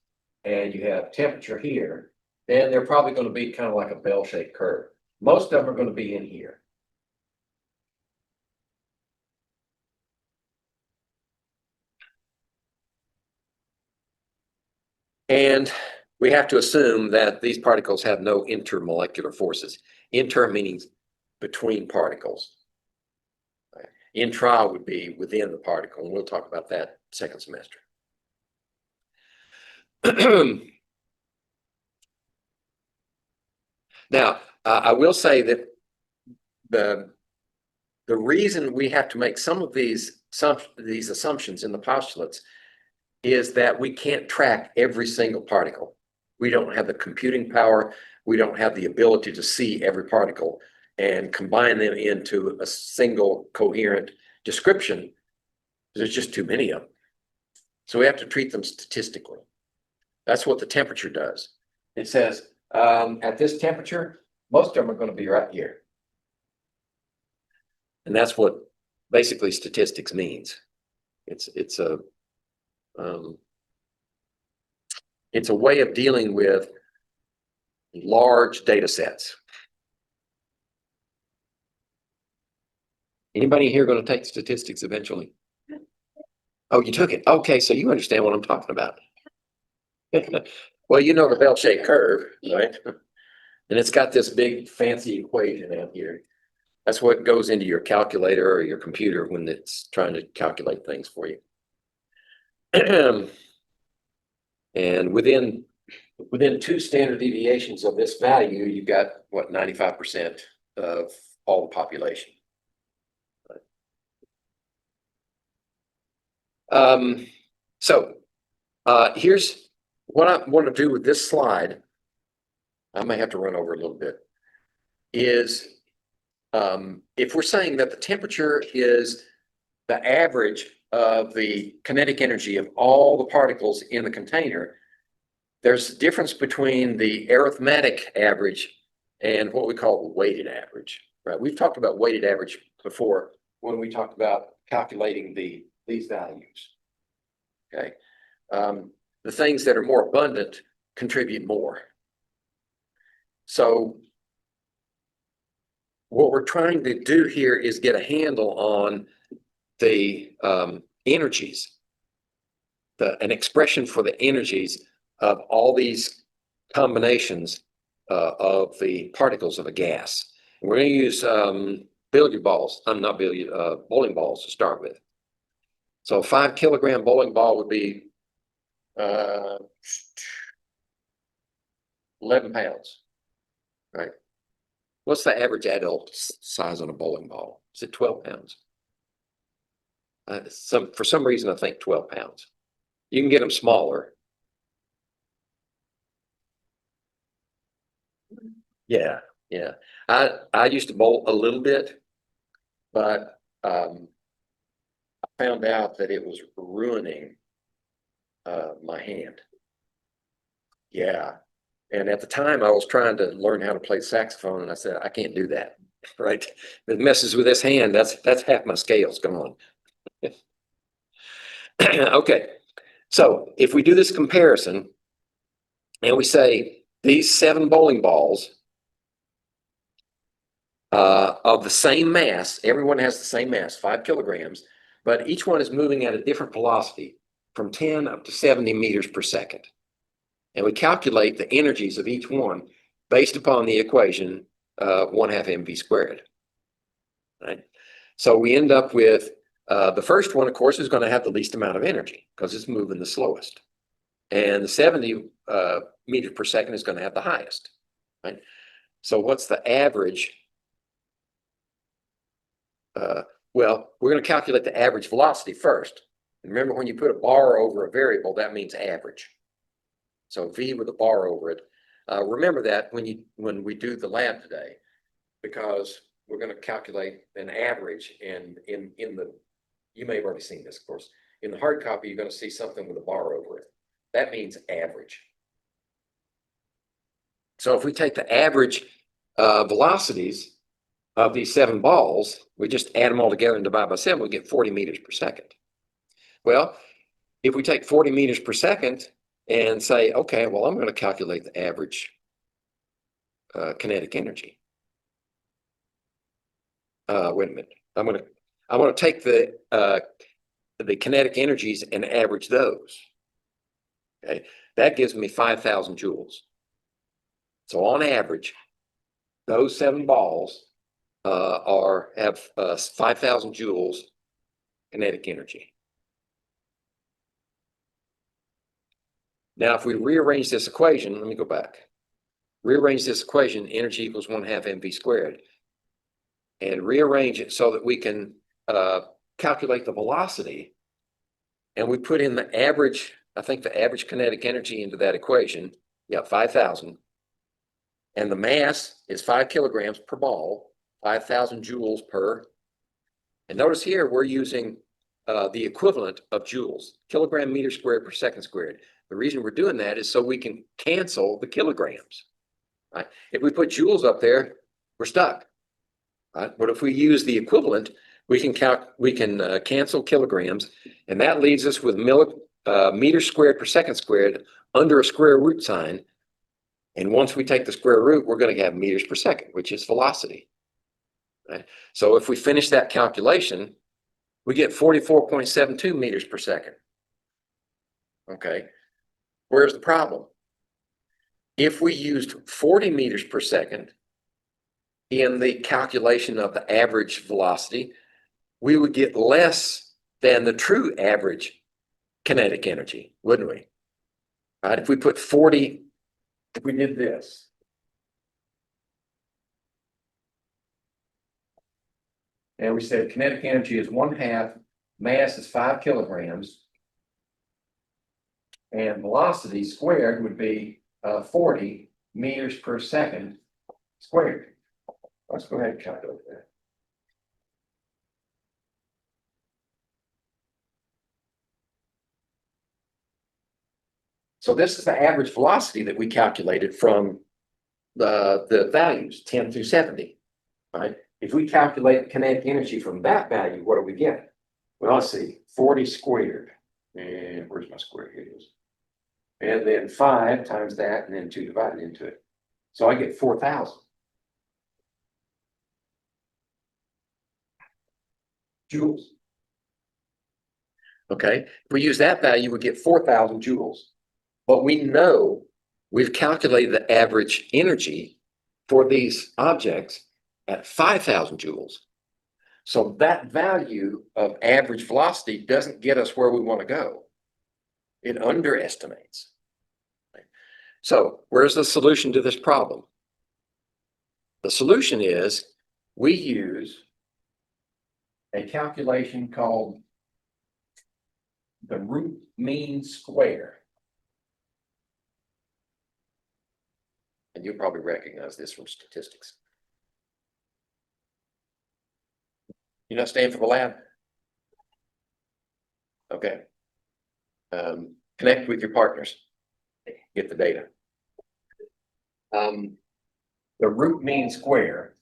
and you have temperature here, then they're probably going to be kind of like a bell-shaped curve. Most of them are going to be in here. And we have to assume that these particles have no intermolecular forces. Inter meaning between particles. Intra would be within the particle, and we'll talk about that second semester. Now, I will say that the reason we have to make some of these assumptions in the postulates is that we can't track every single particle. We don't have the computing power. We don't have the ability to see every particle and combine them into a single coherent description. There's just too many of them. So we have to treat them statistically. That's what the temperature does. It says at this temperature, most of them are going to be right here. And that's what basically statistics means. It's a way of dealing with large data sets. Anybody here going to take statistics eventually? Oh, you took it. Okay, so you understand what I'm talking about. Well, you know the bell-shaped curve, right? And it's got this big fancy equation out here. That's what goes into your calculator or your computer when it's trying to calculate things for you. And within 2 standard deviations of this value, you've got what, 95% of all the population. Here's what I want to do with this slide. I may have to run over a little bit. Is if we're saying that the temperature is the average of the kinetic energy of all the particles in the container, there's a difference between the arithmetic average and what we call the weighted average, right? We've talked about weighted average before when we talked about calculating these values, okay? The things that are more abundant contribute more. So what we're trying to do here is get a handle on the energies, an expression for the energies of all these combinations of the particles of a gas. And we're going to use bowling balls to start with. So a 5 kilogram bowling ball would be 11 pounds, right? What's the average adult size on a bowling ball? Is it 12 pounds? For some reason, I think 12 pounds. You can get them smaller. Yeah. I used to bowl a little bit, but I found out that it was ruining my hand. Yeah. And at the time, I was trying to learn how to play saxophone, and I said, I can't do that, right? If it messes with this hand, that's half my scales gone. Okay, so if we do this comparison, and we say these 7 bowling balls of the same mass, everyone has the same mass, 5 kilograms, but each one is moving at a different velocity from 10 up to 70 meters per second. And we calculate the energies of each one based upon the equation 1/2 mv squared. Right? So we end up with the first one, of course, is going to have the least amount of energy because it's moving the slowest. And the 70 meters per second is going to have the highest. Right? So what's the average? Well, we're going to calculate the average velocity first. And remember, when you put a bar over a variable, that means average. So V with a bar over it. Remember that when we do the lab today, because we're going to calculate an average, and you may have already seen this, of course. In the hard copy, you're going to see something with a bar over it. That means average. So if we take the average velocities of these 7 balls, we just add them all together and divide by 7, we get 40 meters per second. Well, if we take 40 meters per second and say, okay, well, I'm going to calculate the average kinetic energy. Wait a minute. I'm going to take the kinetic energies and average those. Okay, that gives me 5,000 joules. So on average, those 7 balls have 5,000 joules kinetic energy. Now, if we rearrange this equation, let me go back. Rearrange this equation, energy equals 1/2 mv squared, and rearrange it so that we can calculate the velocity. And we put in the average, I think the average kinetic energy into that equation. Yeah, 5,000. And the mass is 5 kilograms per ball, 5,000 joules per. And notice here, we're using the equivalent of joules, kilogram meter squared per second squared. The reason we're doing that is so we can cancel the kilograms. right? If we put joules up there, we're stuck, right? But if we use the equivalent, we can cancel kilograms, and that leaves us with meters squared per second squared under a square root sign. And once we take the square root, we're going to have meters per second, which is velocity. Right? So if we finish that calculation, we get 44.72 meters per second. Okay, where's the problem? If we used 40 meters per second in the calculation of the average velocity, we would get less than the true average kinetic energy, wouldn't we? Right? If we put 40, if we did this, and we said kinetic energy is 1/2, mass is 5 kilograms, and velocity squared would be 40 meters per second squared. Let's go ahead and calculate that. So this is the average velocity that we calculated from the values 10 through 70, right? If we calculate kinetic energy from that value, what do we get? Well, let's see, 40 squared. And where's my square? Here it is. And then 5 times that, and then 2 divided into it. So I get 4,000 joules. Okay, if we use that value, we get 4,000 joules. But we know we've calculated the average energy for these objects at 5,000 joules. So that value of average velocity doesn't get us where we want to go. It underestimates. So where's the solution to this problem? The solution is we use a calculation called the root mean square. And you'll probably recognize this from statistics. You not staying for the lab? Okay. Connect with your partners. Get the data. The root mean square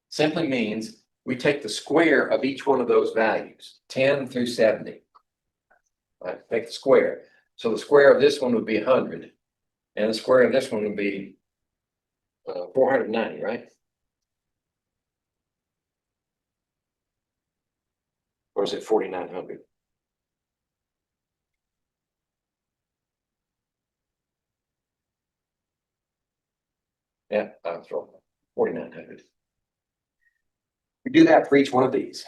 simply means we take the square of each one of those values, 10 through 70. Right, take the square. So the square of this one would be 100, and the square of this one would be 490, right? Or is it 4,900? Yeah, I was wrong. 4,900. We do that for each one of these.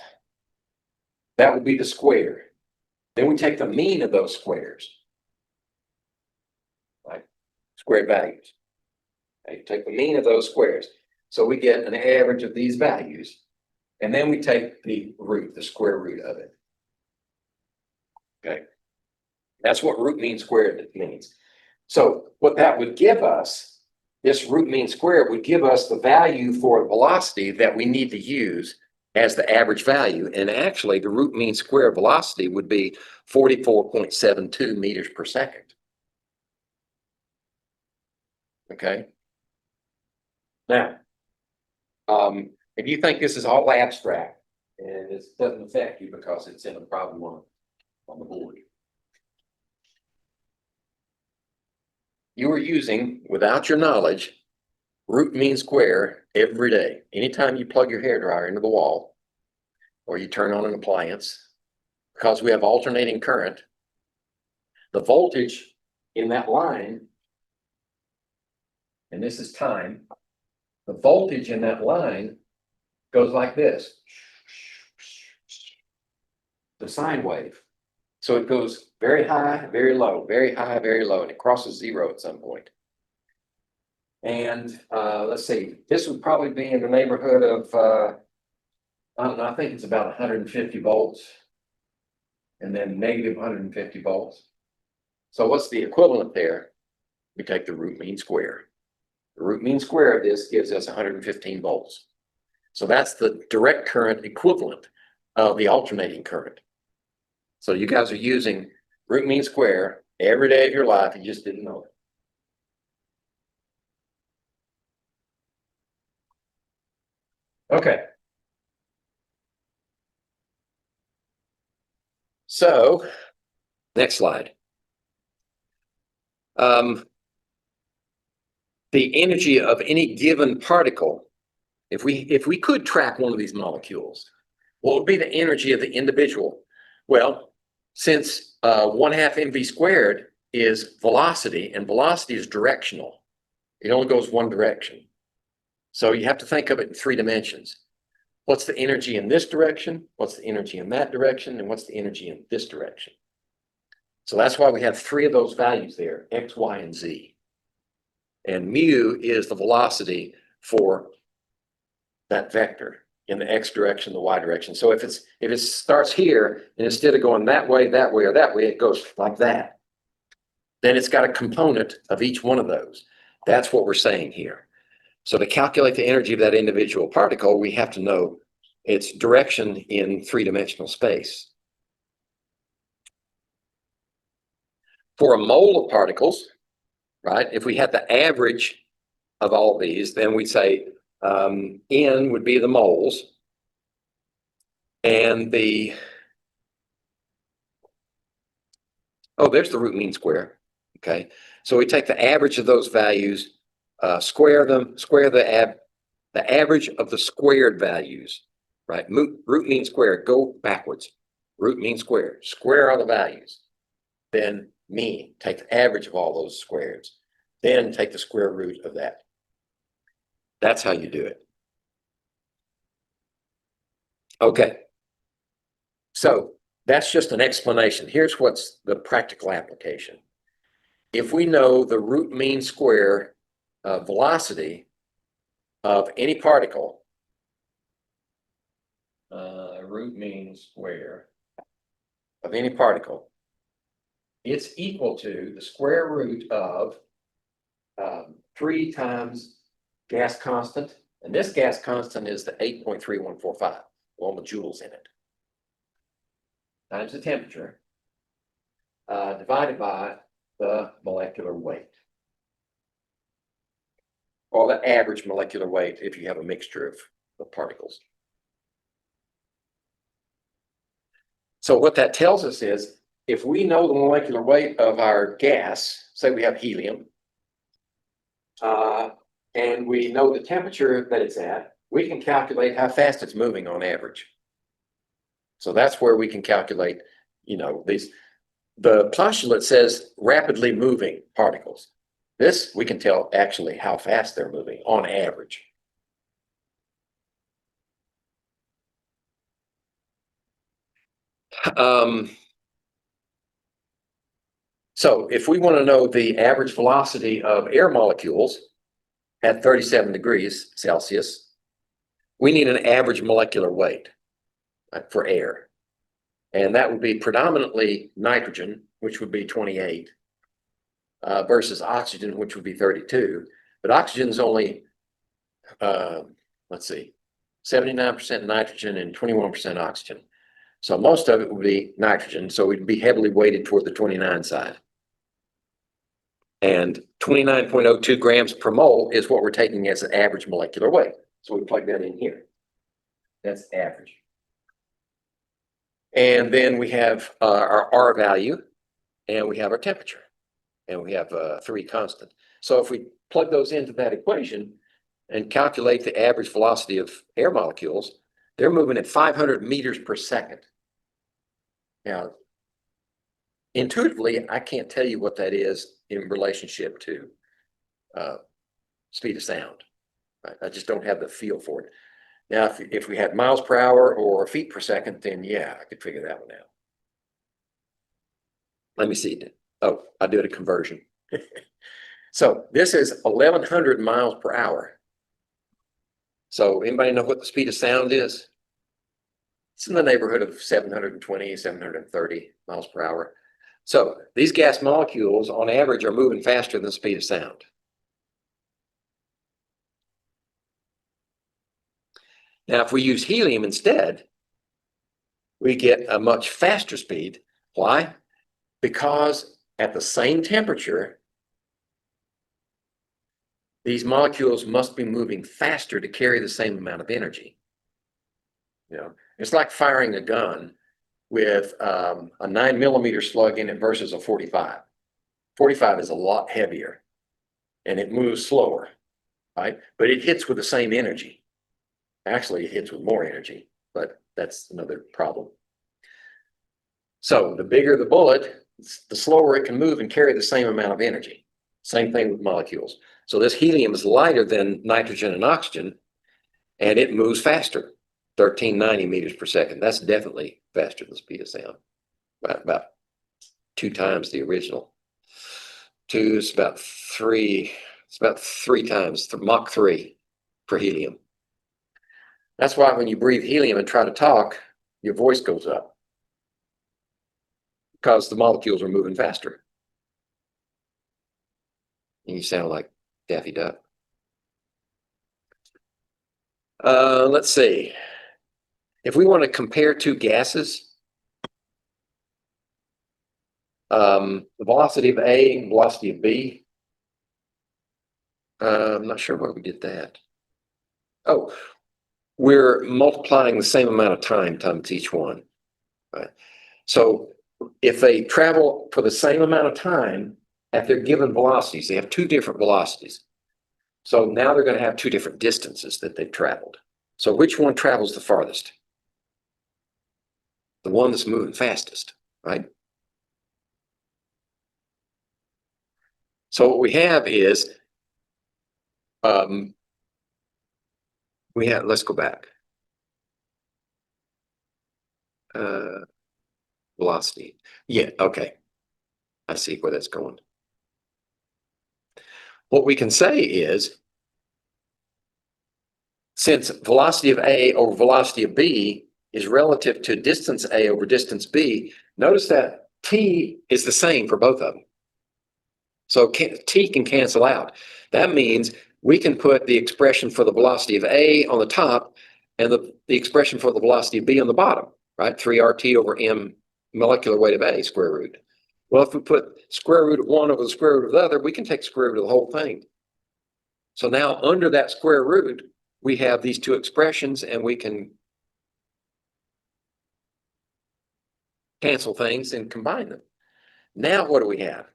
That would be the square. Then we take the mean of those squares, right? Square values. Okay, take the mean of those squares. So we get an average of these values. And then we take the root, the square root of it. Okay. That's what root mean squared means. So what that would give us, this root mean squared would give us the value for velocity that we need to use as the average value. And actually the root mean square velocity would be 44.72 meters per second. Okay. Now, if you think this is all abstract and it doesn't affect you because it's in a problem on the board, you are using, without your knowledge, root mean square every day. Anytime you plug your hairdryer into the wall or you turn on an appliance, because we have alternating current, the voltage in that line, and this is time, the voltage in that line goes like this, the sine wave. So it goes very high, very low, very high, very low, and it crosses zero at some point. And let's see, this would probably be in the neighborhood of, I don't know, I think it's about 150 volts and then negative 150 volts. So what's the equivalent there? We take the root mean square. The root mean square of this gives us 115 volts. So that's the direct current equivalent of the alternating current. So you guys are using root mean square every day of your life. You just didn't know it. Okay. So, next slide. The energy of any given particle, if we could track one of these molecules, what would be the energy of the individual? Well, since 1/2 mv squared is velocity, and velocity is directional, it only goes one direction. So you have to think of it in 3 dimensions. What's the energy in this direction? What's the energy in that direction? And what's the energy in this direction? So that's why we have 3 of those values there, x, y, and z. And mu is the velocity for that vector in the x direction, the y direction. So if it starts here, and instead of going that way, or that way, it goes like that, then it's got a component of each one of those. That's what we're saying here. So to calculate the energy of that individual particle, we have to know its direction in 3-dimensional space. For a mole of particles, right, if we had the average of all these, then we'd say N would be the moles, and there's the root mean square. Okay, so we take the average of those values, square them, square the average of the squared values, right? Root mean square, go backwards. Root mean square, square all the values. Then mean, take the average of all those squares. Then take the square root of that. That's how you do it. Okay. So that's just an explanation. Here's what's the practical application. If we know the root mean square velocity of any particle, root mean square of any particle, it's equal to the square root of 3 times gas constant, and this gas constant is the 8.3145, all the joules in it, times the temperature, divided by the molecular weight, or the average molecular weight if you have a mixture of particles. So what that tells us is, if we know the molecular weight of our gas, say we have helium, and we know the temperature that it's at, we can calculate how fast it's moving on average. So that's where we can calculate, the postulate says rapidly moving particles. This, we can tell actually how fast they're moving on average. So if we want to know the average velocity of air molecules at 37 degrees Celsius, we need an average molecular weight for air. And that would be predominantly nitrogen, which would be 28, versus oxygen, which would be 32. But oxygen is only, 79% nitrogen and 21% oxygen. So most of it would be nitrogen, so we'd be heavily weighted toward the 29 side. And 29.02 grams per mole is what we're taking as an average molecular weight. So we plug that in here. That's average. And then we have our R value, and we have our temperature, and we have 3 constant. So if we plug those into that equation and calculate the average velocity of air molecules, they're moving at 500 meters per second. Now, intuitively, I can't tell you what that is in relationship to speed of sound. Right? I just don't have the feel for it. Now, if we had miles per hour or feet per second, then yeah, I could figure that one out. Let me see. Oh, I did a conversion. So this is 1,100 miles per hour. So anybody know what the speed of sound is? It's in the neighborhood of 720, 730 miles per hour. So these gas molecules on average are moving faster than the speed of sound. Now, if we use helium instead, we get a much faster speed. Why? Because at the same temperature, these molecules must be moving faster to carry the same amount of energy. You know, it's like firing a gun with a 9mm slug in it versus a 45. 45 is a lot heavier and it moves slower, right? But it hits with the same energy. Actually, it hits with more energy, but that's another problem. So the bigger the bullet, the slower it can move and carry the same amount of energy. Same thing with molecules. So this helium is lighter than nitrogen and oxygen, and it moves faster, 1390 meters per second. That's definitely faster than the speed of sound, about 2 times the original. 2 is about 3, it's about 3 times, Mach 3 for helium. That's why when you breathe helium and try to talk, your voice goes up, because the molecules are moving faster. And you sound like Daffy Duck. Let's see. If we want to compare 2 gases, the velocity of A and velocity of B, I'm not sure why we did that. Oh, we're multiplying the same amount of time times each one, right? So if they travel for the same amount of time at their given velocities, they have 2 different velocities. So now they're going to have 2 different distances that they've traveled. So which one travels the farthest? The one that's moving fastest, right? So what we have is, let's go back. Velocity. Yeah, okay. I see where that's going. What we can say is, since velocity of A over velocity of B is relative to distance A over distance B, notice that T is the same for both of them. So T can cancel out. That means we can put the expression for the velocity of A on the top and the expression for the velocity of B on the bottom, right? 3RT over M molecular weight of A square root. Well, if we put square root of one over the square root of the other, we can take square root of the whole thing. So now under that square root, we have these 2 expressions and we can cancel things and combine them. Now what do we have?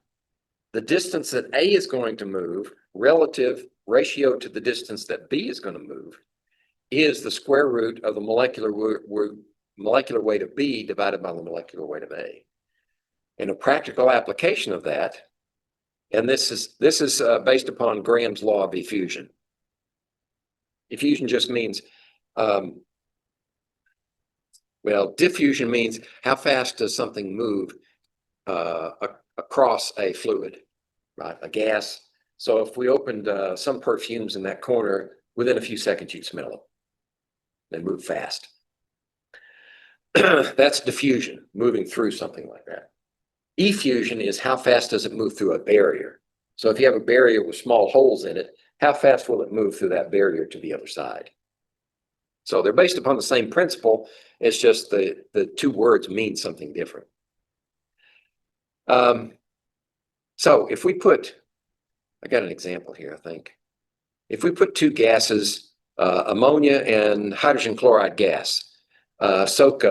The distance that A is going to move relative ratio to the distance that B is going to move is the square root of the molecular weight of B divided by the molecular weight of A. And a practical application of that, and this is based upon Graham's law of effusion. Effusion just means, well, diffusion means how fast does something move across a fluid, right? A gas. So if we opened some perfumes in that corner, within a few seconds you'd smell them. They move fast. That's diffusion, moving through something like that. Effusion is how fast does it move through a barrier. So if you have a barrier with small holes in it, how fast will it move through that barrier to the other side? So they're based upon the same principle. It's just the 2 words mean something different. So if we put, I got an example here, I think. If we put 2 gases, ammonia and hydrogen chloride gas, soak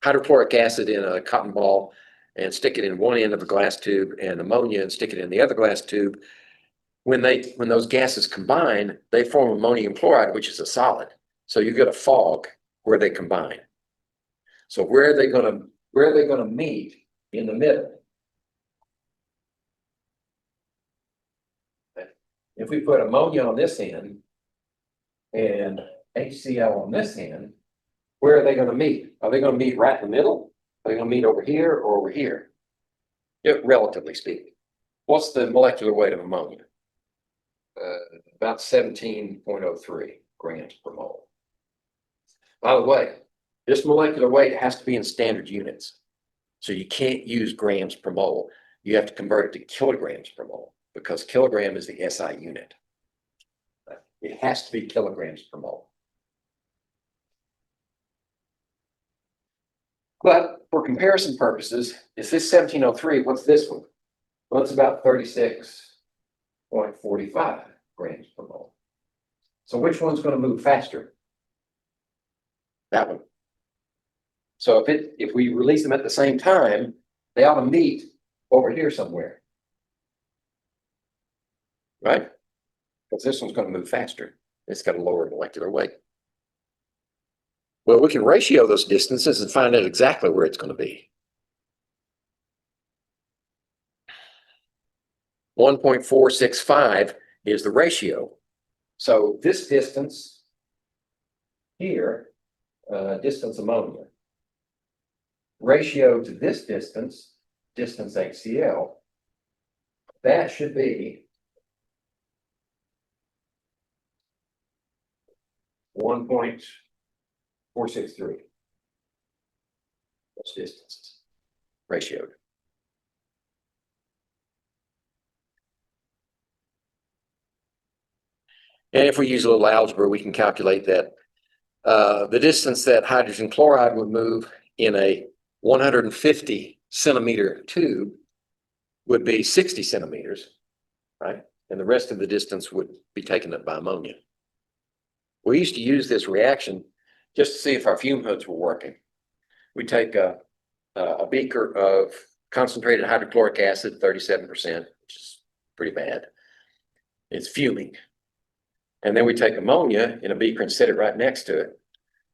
hydrochloric acid in a cotton ball and stick it in one end of a glass tube, and ammonia and stick it in the other glass tube. When those gases combine, they form ammonium chloride, which is a solid. So you get a fog where they combine. So where are they going to meet in the middle? If we put ammonia on this end and HCl on this end, where are they going to meet? Are they going to meet right in the middle? Are they going to meet over here or over here? Yeah, relatively speaking. What's the molecular weight of ammonia? About 17.03 grams per mole. By the way, this molecular weight has to be in standard units. So you can't use grams per mole. You have to convert it to kilograms per mole, because kilogram is the SI unit. It has to be kilograms per mole. But for comparison purposes, is this 1703? What's this one? Well, it's about 36.45 grams per mole. So which one's going to move faster? that one. So if we release them at the same time, they ought to meet over here somewhere. Right? Because this one's going to move faster. It's got a lower molecular weight. Well, we can ratio those distances and find out exactly where it's going to be. 1.465 is the ratio. So this distance here, distance ammonia, ratio to this distance HCl, that should be 1.463. Those distances ratioed. And if we use a little algebra, we can calculate that the distance that hydrogen chloride would move in a 150 centimeter tube would be 60 centimeters, right? And the rest of the distance would be taken up by ammonia. We used to use this reaction just to see if our fume hoods were working. We take a beaker of concentrated hydrochloric acid, 37%, which is pretty bad. It's fuming. And then we take ammonia in a beaker and set it right next to it.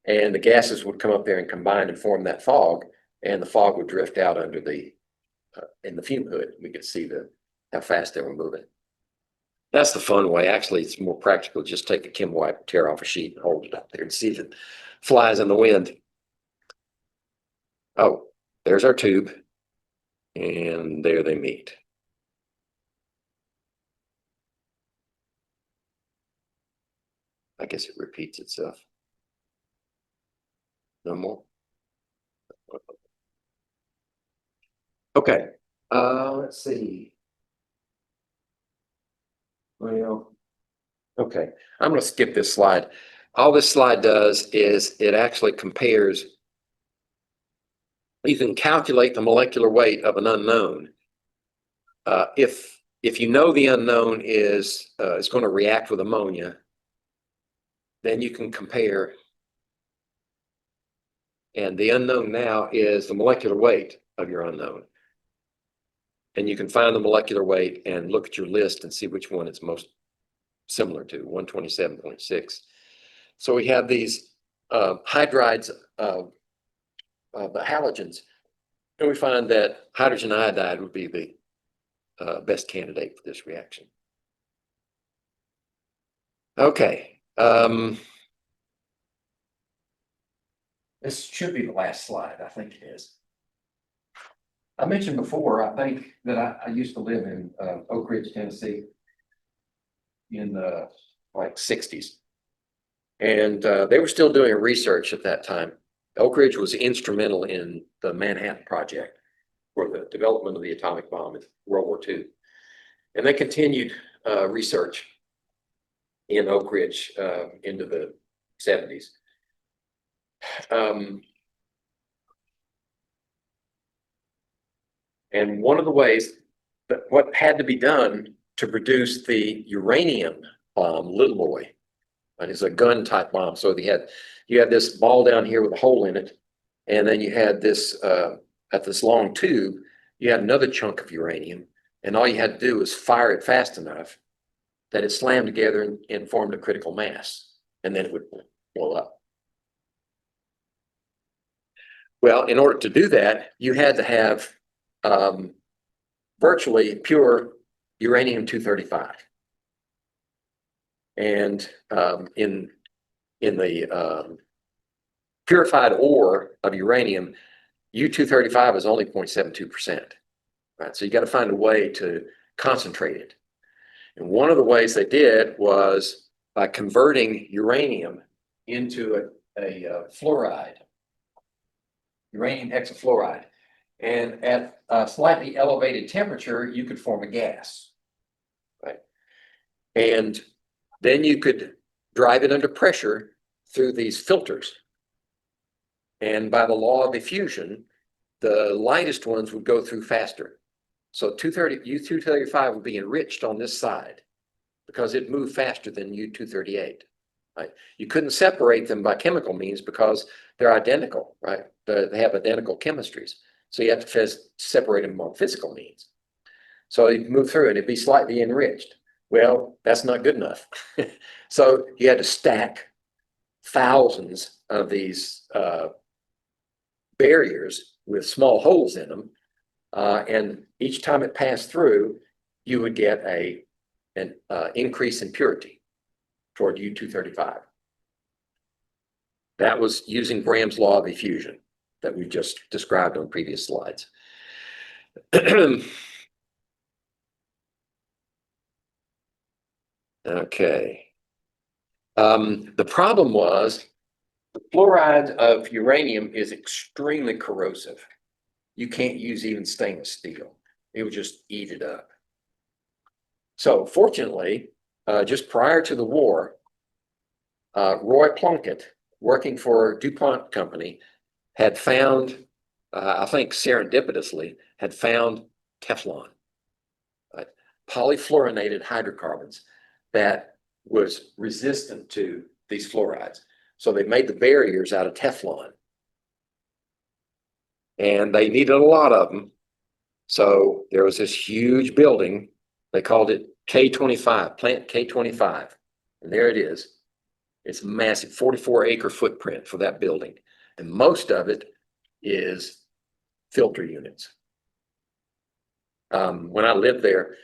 And the gases would come up there and combine and form that fog. And the fog would drift out under in the fume hood. We could see how fast they were moving. That's the fun way. Actually, it's more practical. Just take a chem wipe, tear off a sheet and hold it up there and see if it flies in the wind. Oh, there's our tube. And there they meet. I guess it repeats itself. No more. Okay. Let's see. Well, okay. I'm going to skip this slide. All this slide does is it actually compares. You can calculate the molecular weight of an unknown. If you know the unknown is going to react with ammonia, then you can compare. And the unknown now is the molecular weight of your unknown. And you can find the molecular weight and look at your list and see which one it's most similar to, 127.6. So we have these hydrides of the halogens, and we find that hydrogen iodide would be the best candidate for this reaction. Okay. This should be the last slide. I think it is. I mentioned before, I think that I used to live in Oak Ridge, Tennessee in the like 60s. And they were still doing research at that time. Oak Ridge was instrumental in the Manhattan Project for the development of the atomic bomb in World War II. And they continued research in Oak Ridge into the 70s. And one of the ways that what had to be done to produce the uranium bomb, little boy, and it's a gun type bomb. So you had this ball down here with a hole in it, and then you had this at this long tube, you had another chunk of uranium, and all you had to do was fire it fast enough that it slammed together and formed a critical mass, and then it would blow up. Well, in order to do that, you had to have virtually pure uranium-235. And in the purified ore of uranium, U-235 is only 0.72%. Right? So you got to find a way to concentrate it. And one of the ways they did was by converting uranium into a fluoride, uranium hexafluoride. And at a slightly elevated temperature, you could form a gas, right? And then you could drive it under pressure through these filters. And by the law of diffusion, the lightest ones would go through faster. So U-235 would be enriched on this side because it moved faster than U-238. right? You couldn't separate them by chemical means because they're identical, right? They have identical chemistries. So you have to separate them on physical means. So you move through and it'd be slightly enriched. Well, that's not good enough. So you had to stack thousands of these barriers with small holes in them. And each time it passed through, you would get an increase in purity toward U-235. That was using Graham's law of diffusion that we just described on previous slides. Okay. The problem was the fluoride of uranium is extremely corrosive. You can't use even stainless steel. It would just eat it up. So fortunately, just prior to the war, Roy Plunkett, working for DuPont Company, had found, I think serendipitously, had found Teflon, polyfluorinated hydrocarbons that was resistant to these fluorides. So they made the barriers out of Teflon. And they needed a lot of them. So there was this huge building. They called it K25, Plant K25. And there it is. It's a massive 44-acre footprint for that building. And most of it is filter units. When I lived there,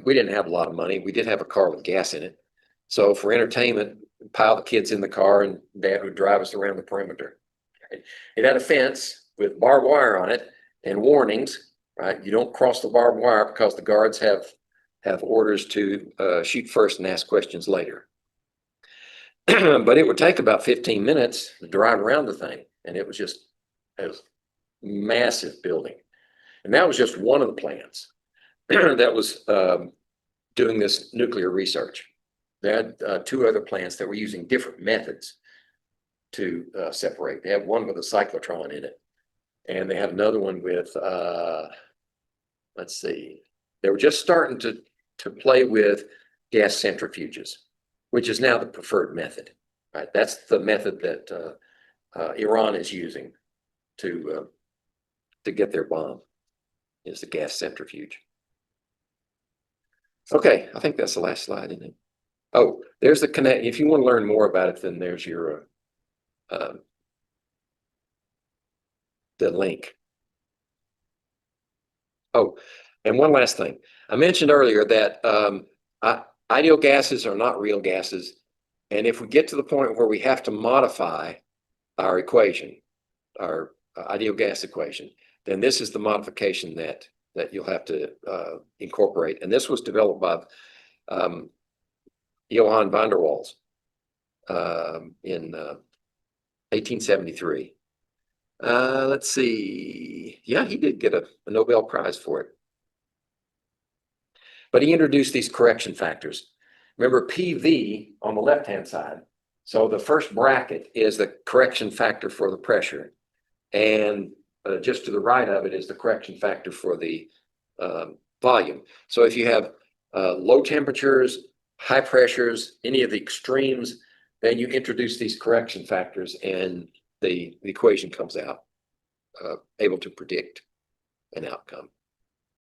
we didn't have a lot of money. We did have a car with gas in it. So for entertainment, pile the kids in the car and Dad would drive us around the perimeter. It had a fence with barbed wire on it and warnings, right? You don't cross the barbed wire because the guards have orders to shoot first and ask questions later. But it would take about 15 minutes to drive around the thing. And it was a massive building. And that was just one of the plants that was doing this nuclear research. They had two other plants that were using different methods to separate. They had one with a cyclotron in it. And they had another one with, let's see, they were just starting to play with gas centrifuges, which is now the preferred method, right? That's the method that Iran is using to get their bomb, is the gas centrifuge. Okay, I think that's the last slide, isn't it? Oh, there's the connect. If you want to learn more about it, then there's your the link. Oh, and one last thing. I mentioned earlier that ideal gases are not real gases. And if we get to the point where we have to modify our equation, our ideal gas equation, then this is the modification that you'll have to incorporate. And this was developed by Johann van der Waals in 1873. Let's see. Yeah, he did get a Nobel Prize for it. But he introduced these correction factors. Remember PV on the left-hand side. So the first bracket is the correction factor for the pressure. And just to the right of it is the correction factor for the volume. So if you have low temperatures, high pressures, any of the extremes, then you introduce these correction factors and the equation comes out able to predict an outcome.